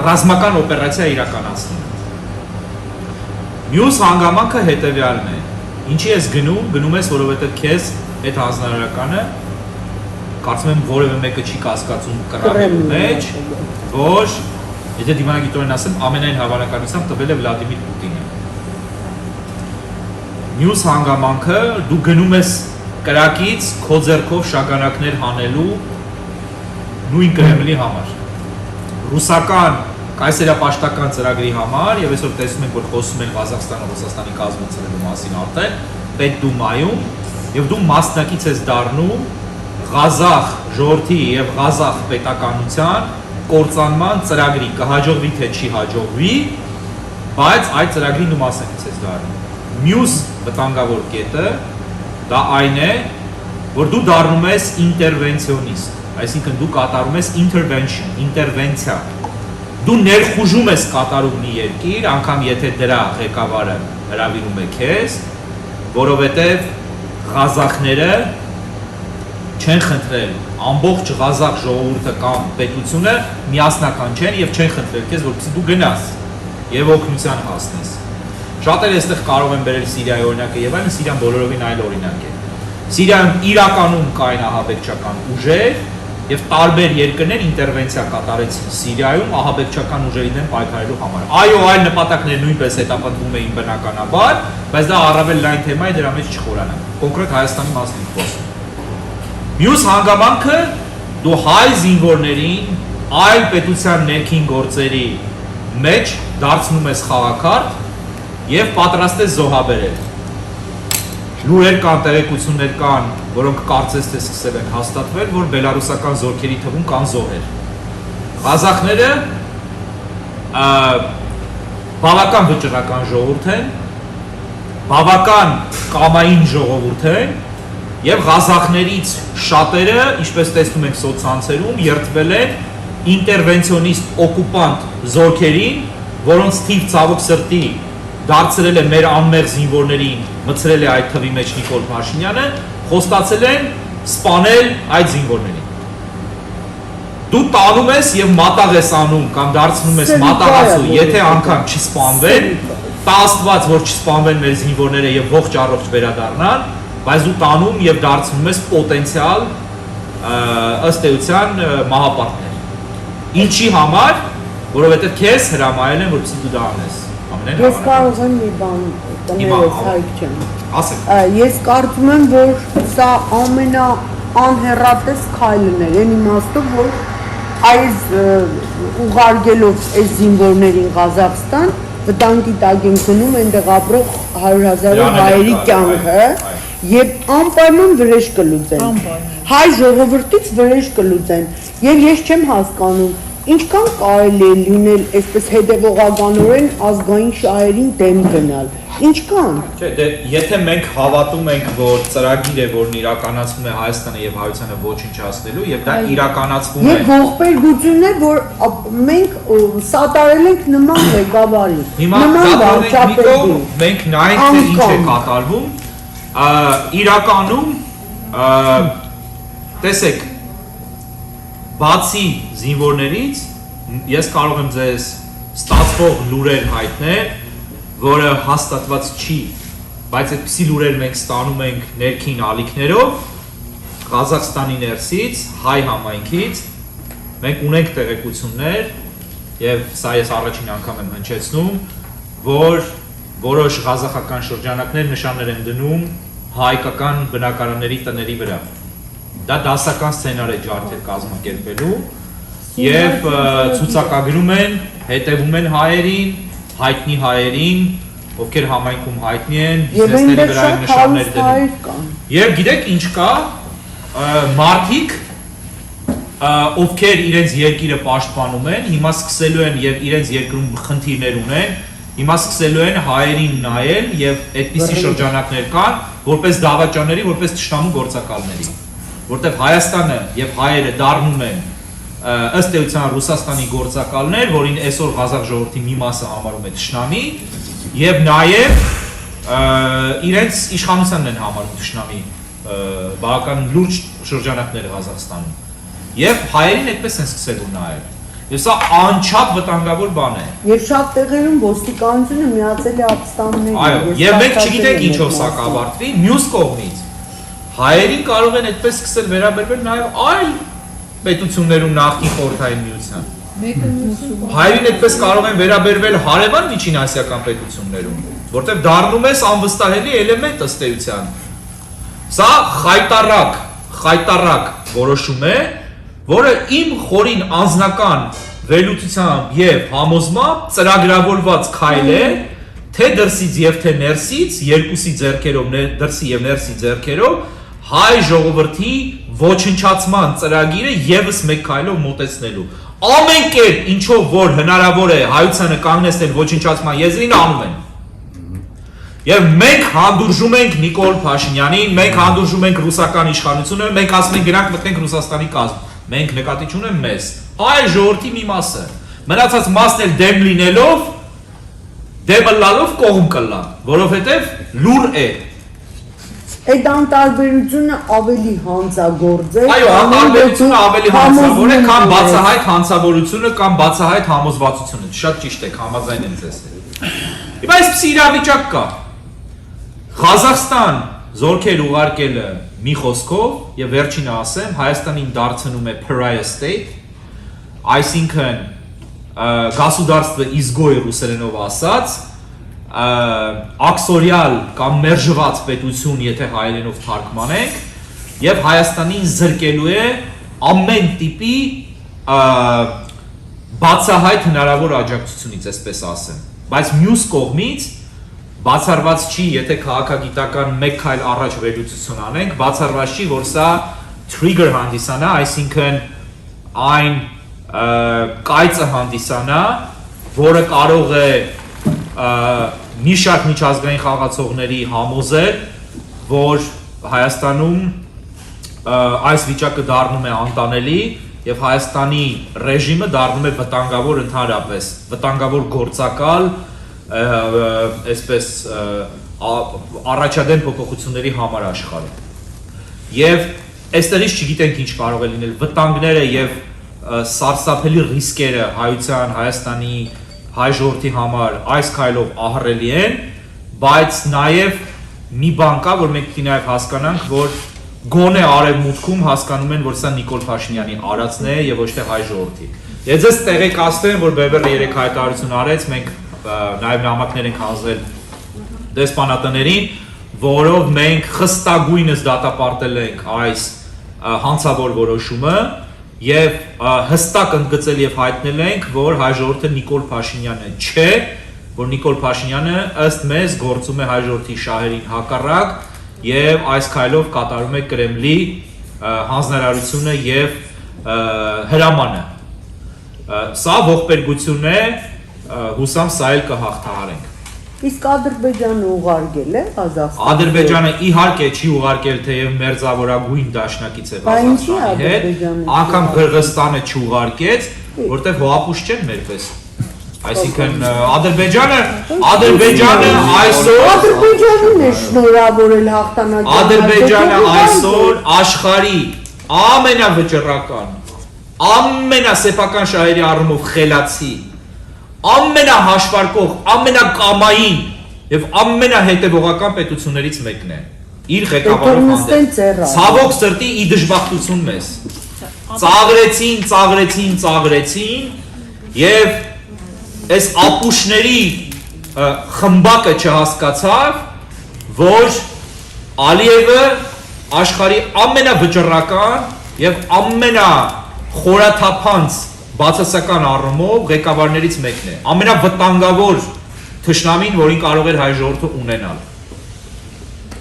ռազմական օպերացիա իրականացնել։ Մյուս հանգամանքը հետևյալն է։ Ինչի ես գնում ես, որովհետև քեզ այդ հանձնարարականը կարծում եմ որևէ մեկը չի կասկածում կռավելու մեջ, որ եթե դիվանագիտորեն ասեմ, ամենայն հավանականությամբ տվել է Վլադիմիր Պուտինը։ Մյուս հանգամանքը դու գնում ես կրակից քո ձեռքով շագանակներ հանելու նույն Կրեմլի համար։ Ռուսական կայսերապաշտական ծրագրի համար եւ այսօր տեսնում ենք, որ խոսում են Ղազախստանը Ռուսաստանի կազմակերպելու մասին արդեն Պետդումայում եւ դու մասնակից ես դառնում Ղազախ ժողովրդի եւ Ղազախ պետականության կործանման ծրագրի, կհաջողվի թե չի հաջողվի, բայց այդ ծրագրին դու մասնակից ես դառնում։ Մյուս վտանգավոր կետը դա այն է, որ դու դառնում ես ինտերվենցիոնիստ, այսինքն դու կատարում ես intervention, ինտերվենցիա։ Դու ներխուժում ես կատարում մի երկիր, անգամ եթե դրա ղեկավարը հրավիրում է քեզ, որովհետև Ղազախները չեն խնդրել, ամբողջ Ղազախ ժողովուրդը կամ պետությունը միասնական չեն եւ չեն խնդրել քեզ, որպեսզի դու գնաս եւ օգնության հասնես։ Շատերը այստեղ կարող են բերել Սիրիայի օրինակը եւ այլն, Սիրիան բոլորովին այլ օրինակ է։ Սիրիայում իրականում կային ահաբեկչական ուժեր եւ տարբեր երկրներ ինտերվենցիա կատարեցին Սիրիայում ահաբեկչական ուժերի դեմ պայքարելու համար։ Այո, այլ նպատակներ նույնպես հետապնդվում էին բնականաբար, բայց դա առավել լայն թեմա է, դրա մեջ չխորանանք։ Կոնկրետ Հայաստանի մասին խոսում։ Մյուս հանգամանքը դու հայ զինվորներին այլ պետության ներքին գործերի մեջ դարձնում ես խաղակարդ եւ պատրաստ ես զոհաբերել։ Լուրեր կան, տեղեկություններ կան, որոնք կարծես թե սկսել են հաստատվել, որ բելարուսական զորքերի թվում կան զոհեր։ Ղազախները բավական վճռական ժողովուրդ են, բավական կամային ժողովուրդ են եւ Ղազախներից շատերը, ինչպես տեսնում ենք սոցցանցերում, երթվել են ինտերվենցիոնիստ օկուպանտ զորքերին, որոնց թիվ ցավոք սրտի դարձրել է մեր անմեղ զինվորներին, մցրել է այդ թվի մեջ Նիկոլ Փաշինյանը, խոստացել են սպանել այդ զինվորներին։ Դու տանում ես եւ մատաղ ես անում կամ դարձնում ես մատաղացու, եթե անգամ չսպանվեն, տա Աստված, որ չսպանվեն մեր զինվորները եւ ողջ առողջ վերադառնան, բայց դու տանում եւ դարձնում ես պոտենցիալ ըստ էության մահապարտներ։ Ինչի համար, որովհետեւ քեզ հրամայել են, որպեսզի դու դա անես։ Ես կարող եմ մի բան տներես հայք չեմ։ Ասեք։ Ես կարծում եմ, որ սա ամենաանհեռատես քայլն է, այն իմաստով, որ այս ուղարկելով այս զինվորներին Ղազախստան, վտանգի տակ են գնում այնտեղ ապրող 100,000 հայերի կյանքը եւ անպայման վրեժ կլուծեն։ Հայ ժողովրդից վրեժ կլուծեն։ Եվ ես չեմ հասկանում, Ինչքան կարելի է լինել այսպես հետևողականորեն ազգային շահերին դեմ գնալ։ Ինչքան։ Չէ, դե եթե մենք հավատում ենք, որ ծրագիր է, որն իրականացվում է Հայաստանը եւ հայությանը ոչնչացնելու եւ դա իրականացվում է։ Եվ ողբերգություն է, որ մենք սատարել ենք նման ղեկավարի։ Հիմա վարչապետի մենք նայենք թե ինչ է կատարվում։ Իրականում տեսեք, բացի զինվորներից ես կարող եմ ձեզ ստացվող լուրեր հայտնել, որը հաստատված չի, բայց այդպիսի լուրեր մենք ստանում ենք ներքին ալիքներով Ղազախստանի ներսից, հայ համայնքից, մենք ունենք տեղեկություններ եւ սա ես առաջին անգամ եմ հնչեցնում, որ որոշ ղազախական շրջանակներ նշաններ են դնում հայկական բնակարանների տների վրա։ Դա դասական սցենար է ջարդել կազմակերպելու եւ ցուցակագրում են, հետևում են հայերին, հայտնի հայերին, ովքեր համայնքում հայտնի են, բիզնեսների վրա են նշաններ դնում։ Եվ գիտեք ինչ կա, մարդիկ, ովքեր իրենց երկիրը պաշտպանում են, հիմա սկսելու են եւ իրենց երկրում խնդիրներ ունեն, հիմա սկսելու են հայերին նայել եւ այդպիսի շրջանակներ կան, որպես դավաճանների, որպես թշնամու գործակալների, որտեղ Հայաստանը եւ հայերը դառնում են ըստ էության Ռուսաստանի գործակալներ, որին այսօր Ղազախ ժողովրդի մի մասը համարում է թշնամի եւ նաեւ իրենց իշխանությանն են համարում թշնամի բավական լուրջ շրջանակներ Ղազախստանում եւ հայերին այդպես են սկսելու նայել եւ սա անչափ վտանգավոր բան է եւ շատ տեղերում ոստիկանությունը միացել է ապստամբներին այո եւ մենք չգիտենք ինչով սա կավարտվի մյուս կողմից հայերին կարող են այդպես սկսել վերաբերվել նաեւ այլ պետություններում նախկին խորհրդային միության հայերին այդպես կարող են վերաբերվել հարևան միջինասիական պետություններում որտեղ դառնում է անվստահելի էլեմենտ ըստ էության սա խայտարակ որոշում է որը իմ խորին անձնական վերլուծությամբ եւ համոզմամբ ծրագրավորված քայլ է թե դրսից եւ թե ներսից երկուսի ձեռքերով դրսի եւ ներսի ձեռքերով հայ ժողովրդի ոչնչացման ծրագիրը եւս մեկ քայլով մոտեցնելու ամեն կերպ ինչով որ հնարավոր է հայությանը կանգնեցնել ոչնչացման եզրին անում են եւ մենք հանդուրժում ենք Նիկոլ Փաշինյանին մենք հանդուրժում ենք ռուսական իշխանությունը մենք ասում ենք գրանք մտնենք Ռուսաստանի կազմ մենք նկատի չունենք մեզ այ ժողովրդի մի մասը մնացած մասն էլ դեմ լինելով դեմը լալով կողմ կլա որովհետեւ լուր է այդ անտարբերությունը ավելի հանցագործ է այո անտարբերությունը ավելի հանցավոր է քան բացահայտ հանցավորությունը կամ բացահայտ համոզվածությունը շատ ճիշտ է համաձայն եմ ձեզ հիմա այսպիսի իրավիճակ կա Ղազախստան զորքեր ուղարկելը մի խոսքով եւ վերջինը ասեմ Հայաստանին դարձնում է pariah state այսինքն государство изгой ռուսերենով ասած աքսորիալ կամ մերժված պետություն եթե հայերենով թարգմանենք եւ Հայաստանին զրկելու է ամեն տիպի բացահայտ հնարավոր աջակցությունից այսպես ասեմ բայց մյուս կողմից բացառված չի, եթե քաղաքագիտական մեկ քայլ առաջ վերլուծություն անենք, բացառված չի, որ սա trigger հանդիսանա, այսինքն այն կայծը հանդիսանա, որը կարող է մի շարք միջազգային խաղացողների համոզել, որ Հայաստանում այս վիճակը դառնում է անտանելի եւ Հայաստանի ռեժիմը դառնում է վտանգավոր ընդհանրապես, վտանգավոր գործակալ այսպես առաջադեմ փոփոխությունների համար աշխարհում եւ այստեղից չգիտենք ինչ կարող է լինել վտանգները եւ սարսափելի ռիսկերը հայության Հայաստանի հայ ժողովրդի համար այս քայլով ահռելի են բայց նաեւ մի բան կա որ մենք պետք է նաեւ հասկանանք որ գոնե արևմուտքում հասկանում են որ սա Նիկոլ Փաշինյանի արածն է եւ ոչ թե հայ ժողովրդի ես ձեզ տեղեկացնեմ որ Բևերը 3 հայտարարություն արեց մենք նաև նամակներ ենք հանձնել դեսպանատներին, որով մենք խստագույնս դատապարտել ենք այս հանցավոր որոշումը եւ հստակ ընդգծել եւ հայտնել ենք, որ հայ ժողովուրդը Նիկոլ Փաշինյանը չէ, որ Նիկոլ Փաշինյանը ըստ մեզ գործում է հայ ժողովրդի շահերին հակառակ եւ այս քայլով կատարում է Կրեմլի հանձնարարությունը եւ հրամանը։ Սա ողբերգություն է, հուսամ սա էլ կհաղթահարենք։ Իսկ Ադրբեջանը ուղարկել է Ղազախստան։ Ադրբեջանը իհարկե չի ուղարկել, թեև մերձավորագույն դաշնակից է Ղազախստանի հետ, անգամ Qırğızstանը չուղարկեց, որտեղ հոապուշ չեն մերպես։ Այսինքն Ադրբեջանը այսօր Ադրբեջանին է շնորհավորել հաղթանակը։ Ադրբեջանը այսօր աշխարհի ամենավճռական, ամենասեփական շահերի առումով խելացի, ամենահաշվարկող, ամենակամային եւ ամենահետեւողական պետություններից մեկն է։ Իր ղեկավարով հանդեպ։ Ցավոք սրտի ի դժբախտություն մեզ։ Ծաղրեցին եւ այս ապուշների խմբակը չհասկացավ, որ Ալիևը աշխարհի ամենավճռական եւ ամենախորաթափանց բացասական առումով ղեկավարներից մեկն է, ամենավտանգավոր թշնամին, որին կարող էր հայ ժողովուրդը ունենալ։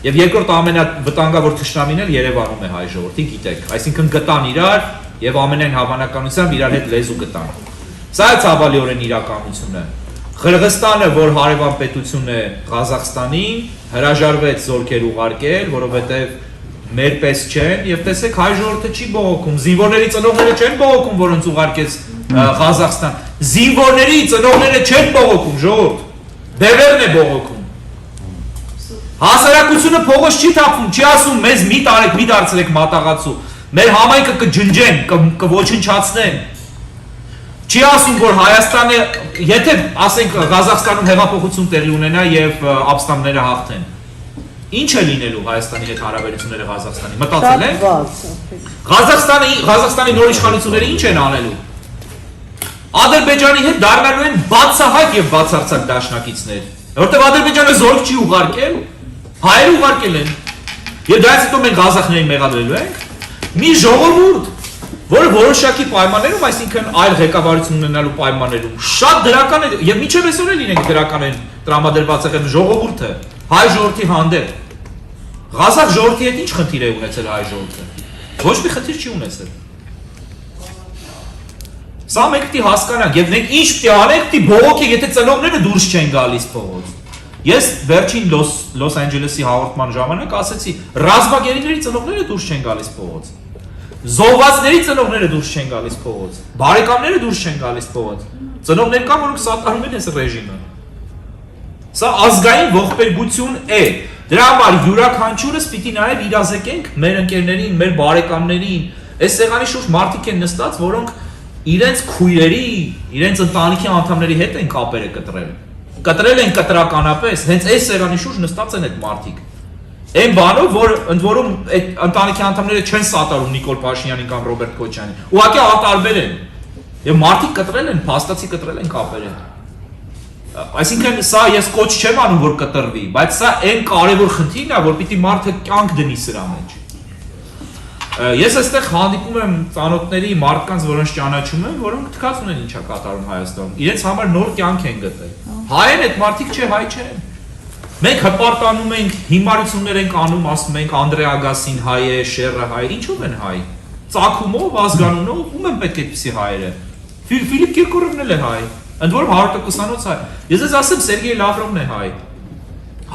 Եվ երկրորդ ամենավտանգավոր թշնամին էլ Երևանում է հայ ժողովրդի, գիտեք, այսինքն գտան իրար եւ ամենայն հավանականությամբ իրար հետ լեզու գտան։ Սա է ցավալիորեն իրականությունը։ Qırğızstանը, որ հարևան պետություն է Ղազախստանին, հրաժարվեց զորքեր ուղարկել, որովհետեւ մեր պես չեն եւ տեսեք հայ ժողովուրդը չի բողոքում, զինվորների ծնողները չեն բողոքում, որոնց ուղարկեց Ղազախստան։ Զինվորների ծնողները չեն բողոքում, ժողովուրդ։ Բևերն է բողոքում։ Հասարակությունը փողոց չի թափվում, չի ասում մեզ մի տարեք, մի դարձրեք մատաղացու։ Մեր համայնքը կջնջեն, կոչնչացնեն։ Չի ասում, որ Հայաստանը, եթե ասենք Ղազախստանում հեղափոխություն տեղի ունենա եւ ապստամբները հաղթեն, ինչ է լինելու Հայաստանի հետ հարաբերությունները Ղազախստանի։ Մտածել եք։ Ղազախստանի նոր իշխանությունները ինչ են անելու։ Ադրբեջանի հետ դառնալու են բացահայտ եւ բացարձակ դաշնակիցներ, որտեղ Ադրբեջանը զորք չի ուղարկել, հայերը ուղարկել են։ Եվ դրանից հետո մենք Ղազախներին մեղադրելու ենք։ Մի ժողովուրդ, որը որոշակի պայմաններում, այսինքն այլ ղեկավարություն ունենալու պայմաններում, շատ դրական է եւ միջև այսօր էլ իրենք դրական են տրամադրված եղել ժողովուրդը, հայ ժողովրդի հանդեպ։ Ղազախ ժողովրդի հետ ինչ խնդիր է ունեցել հայ ժողովուրդը։ Ոչ մի խնդիր չի ունեցել։ Սա մենք պիտի հասկանանք եւ մենք ինչ պիտի անենք, պիտի բողոքի, եթե ծնողները դուրս չեն գալիս փողոց։ Ես վերջին Լոս Անջելեսի հաղորդման ժամանակ ասացի, ռազմագերիների ծնողները դուրս չեն գալիս փողոց։ Զոհվածների ծնողները դուրս չեն գալիս փողոց։ Բարեկամները դուրս չեն գալիս փողոց։ Ծնողներ կան, որոնք սատարում են այս ռեժիմը։ Սա ազգային ողբերգություն է։ Դրա համար յուրաքանչյուրս պիտի նաև իրազեկենք մեր ընկերներին, մեր բարեկամներին։ Այս սեղանի շուրջ մարդիկ են նստած, որոնք իրենց քույրերի, իրենց ընտանիքի անդամների հետ են կապերը կտրել։ Կտրել են կտրականապես, հենց այս սեղանի շուրջ նստած են այդ մարդիկ։ Այն բանով, որ ընդ որում այդ ընտանիքի անդամները չեն սատարում Նիկոլ Փաշինյանին կամ Ռոբերտ Քոչյանին, ուղղակի ատարբեր են։ Եվ մարդիկ կտրել են, փաստացի կտրել են կապերը։ Այսինքն սա ես կոչ չեմ անում, որ կտրվի, բայց սա այն կարևոր խնդիրն է, որ պիտի մարդը կյանք դնի սրա մեջ։ Ես այստեղ հանդիպում եմ ծանոթների մարդկանց, որոնց ճանաչում եմ, որոնք թքած ունեն ինչա կատարում Հայաստանում։ Իրենց համար նոր կյանք են գտել։ Հայ են այդ մարդիկ չէ, հայ չեն։ Մենք հպարտանում ենք, հիմարություններ ենք անում, ասում ենք Անդրեա Ագասին հայ է, Շերը հայ, ինչով են հայ։ Ծագումով, ազգանունով, ում են պետք է այդպիսի հայերը։ Ֆիլիպ Կիրկորովն էլ է հայ։ Ընդ որում 100%-անոց հայ։ Ես ես ասեմ Սերգեյ Լավրովն է հայ։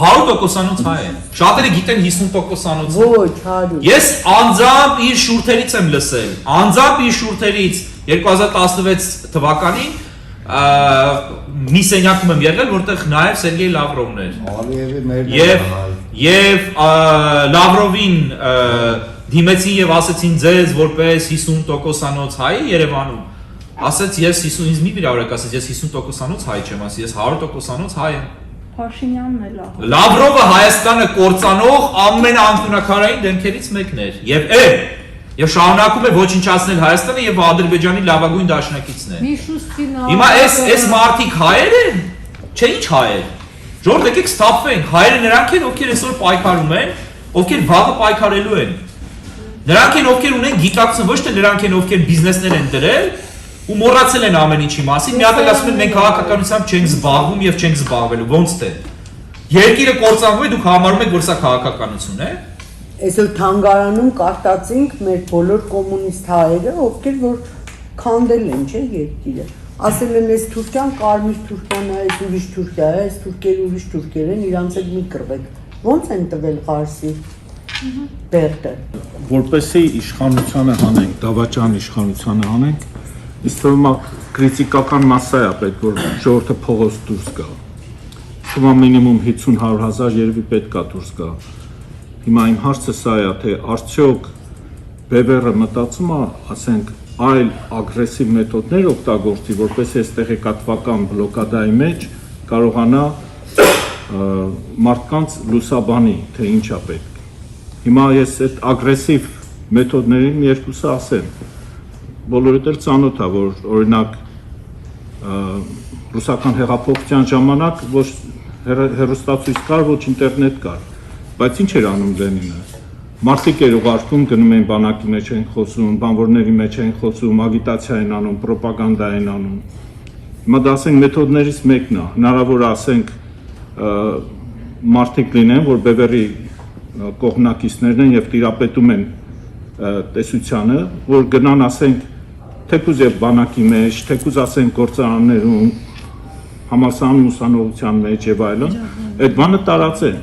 100%-անոց հայ է։ Շատերը գիտեն 50%-անոց։ Ոչ, 100։ Ես անձամբ իր շուրթերից եմ լսել։ Անձամբ իր շուրթերից 2016 թվականին մի սենյակում եմ եղել, որտեղ նաև Սերգեյ Լավրովն էր։ Ալիևի ներն է։ Եվ Լավրովին դիմեցին եւ ասեցին ձեզ որպես 50%-անոց հայ Երևանում։ Ասեց ես 50, ինձ մի վիրավորեք, ասեց ես 50%-անոց հայ չեմ, ասի ես 100%-անոց հայ եմ։ Փաշինյանն էլ է։ Լավրովը Հայաստանը կործանող ամենաանկյունաքարային դեմքերից մեկն էր եւ շարունակում է ոչնչացնել Հայաստանը եւ Ադրբեջանի լավագույն դաշնակիցն է։ Միշուստին։ Հիմա այս մարդիկ հայեր են, չէ՞ ինչ հայեր։ Ժողովուրդ եկեք ստապվենք, հայերը նրանք են, ովքեր այսօր պայքարում են, ովքեր վաղը պայքարելու են։ Նրանք են, ովքեր ունեն գիտակցություն, ոչ թե նրանք են, ովքեր բիզնեսներ են դրել ու մոռացել են ամեն ինչի մասին։ Մի հատ էլ ասում են մենք քաղաքականությամբ չենք զբաղվում եւ չենք զբաղվելու, ոնց թե։ Երկիրը կործանվում է, դուք համարում եք, որ սա քաղաքականություն է։ Այսօր թանգարանում կարտացինք մեր բոլոր կոմունիստ հայերը, ովքեր որ քանդել են, չէ, երկիրը։ Ասել են այս Թուրքիան կարմիր Թուրքիան է, այս ուրիշ Թուրքիա է, այս թուրքերը ուրիշ թուրքեր են, իրանց հետ մի կռվեք։ Ոնց են տվել Ղարսի բերդը։ Որպեսի իշխանությանը հանենք, դավաճան իշխանությանը հանենք, իսկ թվում է քրիտիկական մասսա է պետք, որ ժողովուրդը փողոց դուրս գա։ Թվում է մինիմում 50-100 հազար երևի պետք է դուրս գա։ Հիմա իմ հարցը սա է, թե արդյոք բևեռը մտածում է, ասենք, այլ ագրեսիվ մեթոդներ օգտագործի, որպես այս տեղեկատվական բլոկադայի մեջ կարողանա մարդկանց լուսաբանի, թե ինչ է պետք։ Հիմա ես այդ ագրեսիվ մեթոդներին երկուսը ասեմ, բոլորդ էլ ծանոթ է, որ օրինակ ռուսական հեղափոխության ժամանակ ոչ հեռուստացույց կար, ոչ ինտերնետ կար, բայց ինչ էր անում Լենինը։ Մարդիկ էր ուղարկում, գնում էին բանակի մեջ են խոսում, բանվորների մեջ են խոսում, ագիտացիա են անում, պրոպագանդա են անում։ Հիմա դա ասենք մեթոդներից մեկն է, հնարավոր է ասենք մարդիկ լինեն, որ բևեռի կողմնակիցներն են եւ տիրապետում են տեսությանը, որ գնան ասենք թեկուզ եւ բանակի մեջ, թեկուզ ասենք գործարաններում, համալսարանի ուսանողության մեջ եւ այլն, այդ բանը տարածեն։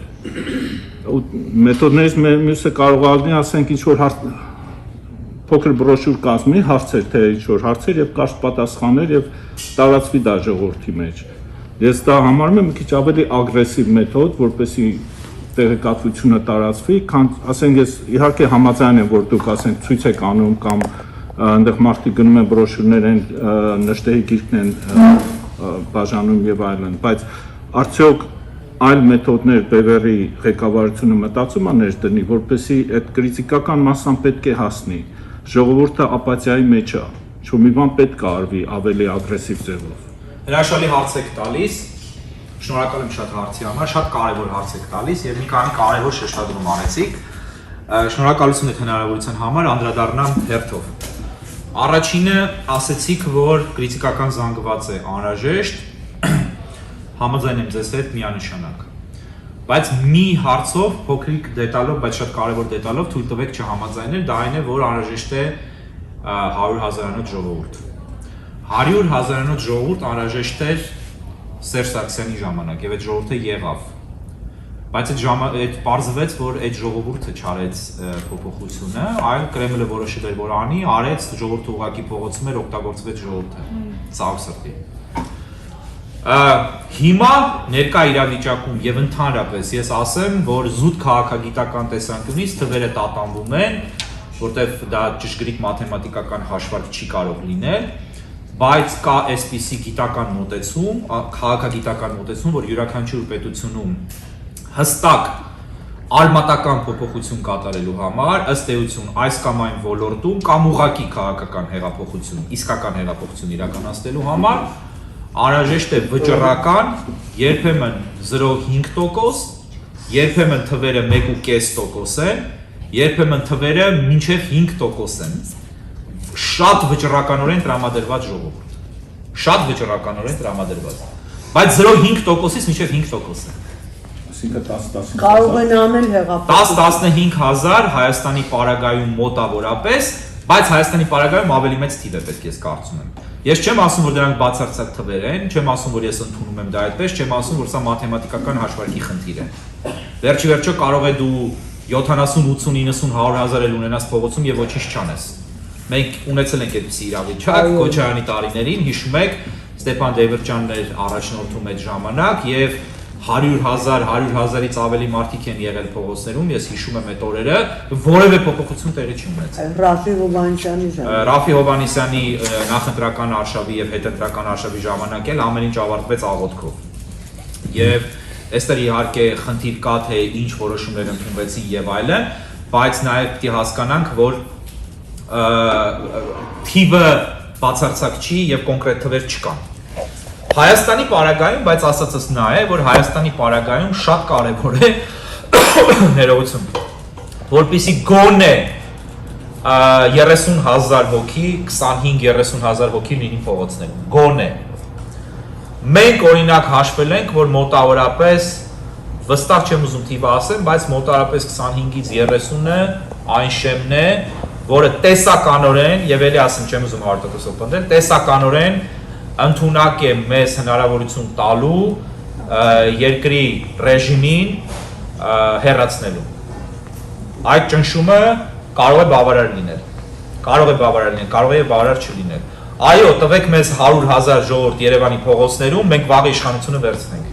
Մեթոդներից մյուսը կարող է լինի, ասենք ինչ որ փոքր բրոշուր կազմի, հարցեր, թե ինչ որ հարցեր եւ կարճ պատասխաններ եւ տարածվի դա ժողովրդի մեջ։ Ես դա համարում եմ մի քիչ ավելի ագրեսիվ մեթոդ, որպեսզի տեղեկատվությունը տարածվի, քան ասենք ես իհարկե համաձայն եմ, որ դուք ասենք ցույց եք անում կամ այնտեղ մարդիկ գնում են բրոշուրներ են, նշտերի գիրքն են բաժանում եւ այլն, բայց արդյոք այլ մեթոդներ բևեռի ղեկավարությունը մտածում է ներդնի, որպեսզի այդ քրիտիկական մասսան պետք է հասնի, ժողովուրդը ապաթիայի մեջ է, չէ՞ մի բան պետք է արվի ավելի ագրեսիվ ձևով։ Հրաշալի հարց եք տալիս, շնորհակալ եմ շատ հարցի համար, շատ կարևոր հարց եք տալիս եւ մի քանի կարևոր շեշտադրում արեցիք։ Շնորհակալություն եք հնարավորության համար, անդրադառնամ հերթով։ Առաջինը ասեցիք, որ քրիտիկական զանգված է անհրաժեշտ, համաձայն եմ ձեզ հետ միանշանակ։ Բայց մի հարցով փոքրիկ դետալով, բայց շատ կարևոր դետալով թույլ տվեք չհամաձայնել, դա այն է, որ անհրաժեշտ է 100,000-անոց ժողովուրդ։ 100,000-անոց ժողովուրդ անհրաժեշտ էր Սերժ Սարգսյանի ժամանակ եւ այդ ժողովուրդը եղավ։ Բայց այդ պարզվեց, որ այդ ժողովուրդը չարեց փոփոխությունը, այլ Կրեմլը որոշել էր, որ անի, արեց, ժողովուրդը ուղղակի փողոցում էր, օգտագործվեց ժողովուրդը։ Ցավ սրտի։ Հիմա ներկա իրավիճակում եւ ընդհանրապես ես ասեմ, որ զուտ քաղաքագիտական տեսանկյունից թվերը տատանվում են, որտեղ դա ճշգրիտ մաթեմատիկական հաշվարկ չի կարող լինել, բայց կա այսպիսի գիտական մոտեցում, քաղաքագիտական մոտեցում, որ յուրաքանչյուր պետությունում հստակ արմատական փոփոխություն կատարելու համար, ըստ էություն այս կամ այն ոլորտում կամ ուղղակի քաղաքական հեղափոխություն, իսկական հեղափոխություն իրականացնելու համար անհրաժեշտ է վճռական, երբեմն 0.5%, երբեմն թվերը 1.5% են, երբեմն թվերը մինչև 5% են։ Շատ վճռականորեն տրամադրված ժողովուրդ։ Շատ վճռականորեն տրամադրված։ Բայց 0.5%-ից մինչև 5% է։ Այսինքն 10-15 Կարող են անել հեղափոխություն։ 10-15 հազար Հայաստանի պարագայում մոտավորապես, բայց Հայաստանի պարագայում ավելի մեծ թիվ է պետք ես կարծում եմ։ Ես չեմ ասում, որ դրանք բացարձակ թվեր են, չեմ ասում, որ ես ընդունում եմ դա այդպես, չեմ ասում, որ սա մաթեմատիկական հաշվարկի խնդիր է։ Վերջի վերջո կարող է դու 70, 80, 90, 100 հազար էլ ունենաս փողոցում եւ ոչինչ չանես։ Մենք ունեցել ենք այդպիսի իրավիճակ Քոչարյանի տարիներին, հիշում եք, Ստեփան Դևերճյանն էր առաջնորդում այդ ժամանակ եւ 100,000, 100,000-ից ավելի մարդիկ են եղել փողոցներում, ես հիշում եմ այդ օրերը, որևէ փոփոխություն տեղի չի ունեցել։ Ռաֆի Հովհաննիսյանի ժամանակ։ Ռաֆի Հովհաննիսյանի նախընտրական արշավի եւ հետընտրական արշավի ժամանակ էլ ամեն ինչ ավարտվեց աղոթքով։ Եվ այստեղ իհարկե խնդիր կա, թե ինչ որոշումներ ընդունվեցին եւ այլն, բայց նաեւ պիտի հասկանանք, որ թիվը բացարձակ չի եւ կոնկրետ թվեր չկան։ Հայաստանի պարագայում, բայց ասածս նա է, որ Հայաստանի պարագայում շատ կարևոր է ներողություն, որպեսզի գոնե 30,000 հոգի, 25-30,000 հոգի լինի փողոցներում, գոնե։ Մենք օրինակ հաշվել ենք, որ մոտավորապես, վստահ չեմ ուզում թիվը ասեմ, բայց մոտավորապես 25-ից 30-ը այն շեմն է, որը տեսականորեն եւ ելի ասեմ չեմ ուզում արտակոսով պնդել, տեսականորեն ընդունակ է մեզ հնարավորություն տալու երկրի ռեժիմին հեռացնելու։ Այդ ճնշումը կարող է բավարար լինել, կարող է բավարար չլինել։ Այո, տվեք մեզ 100,000 ժողովուրդ Երևանի փողոցներում, մենք վաղ իշխանությունը վերցնենք։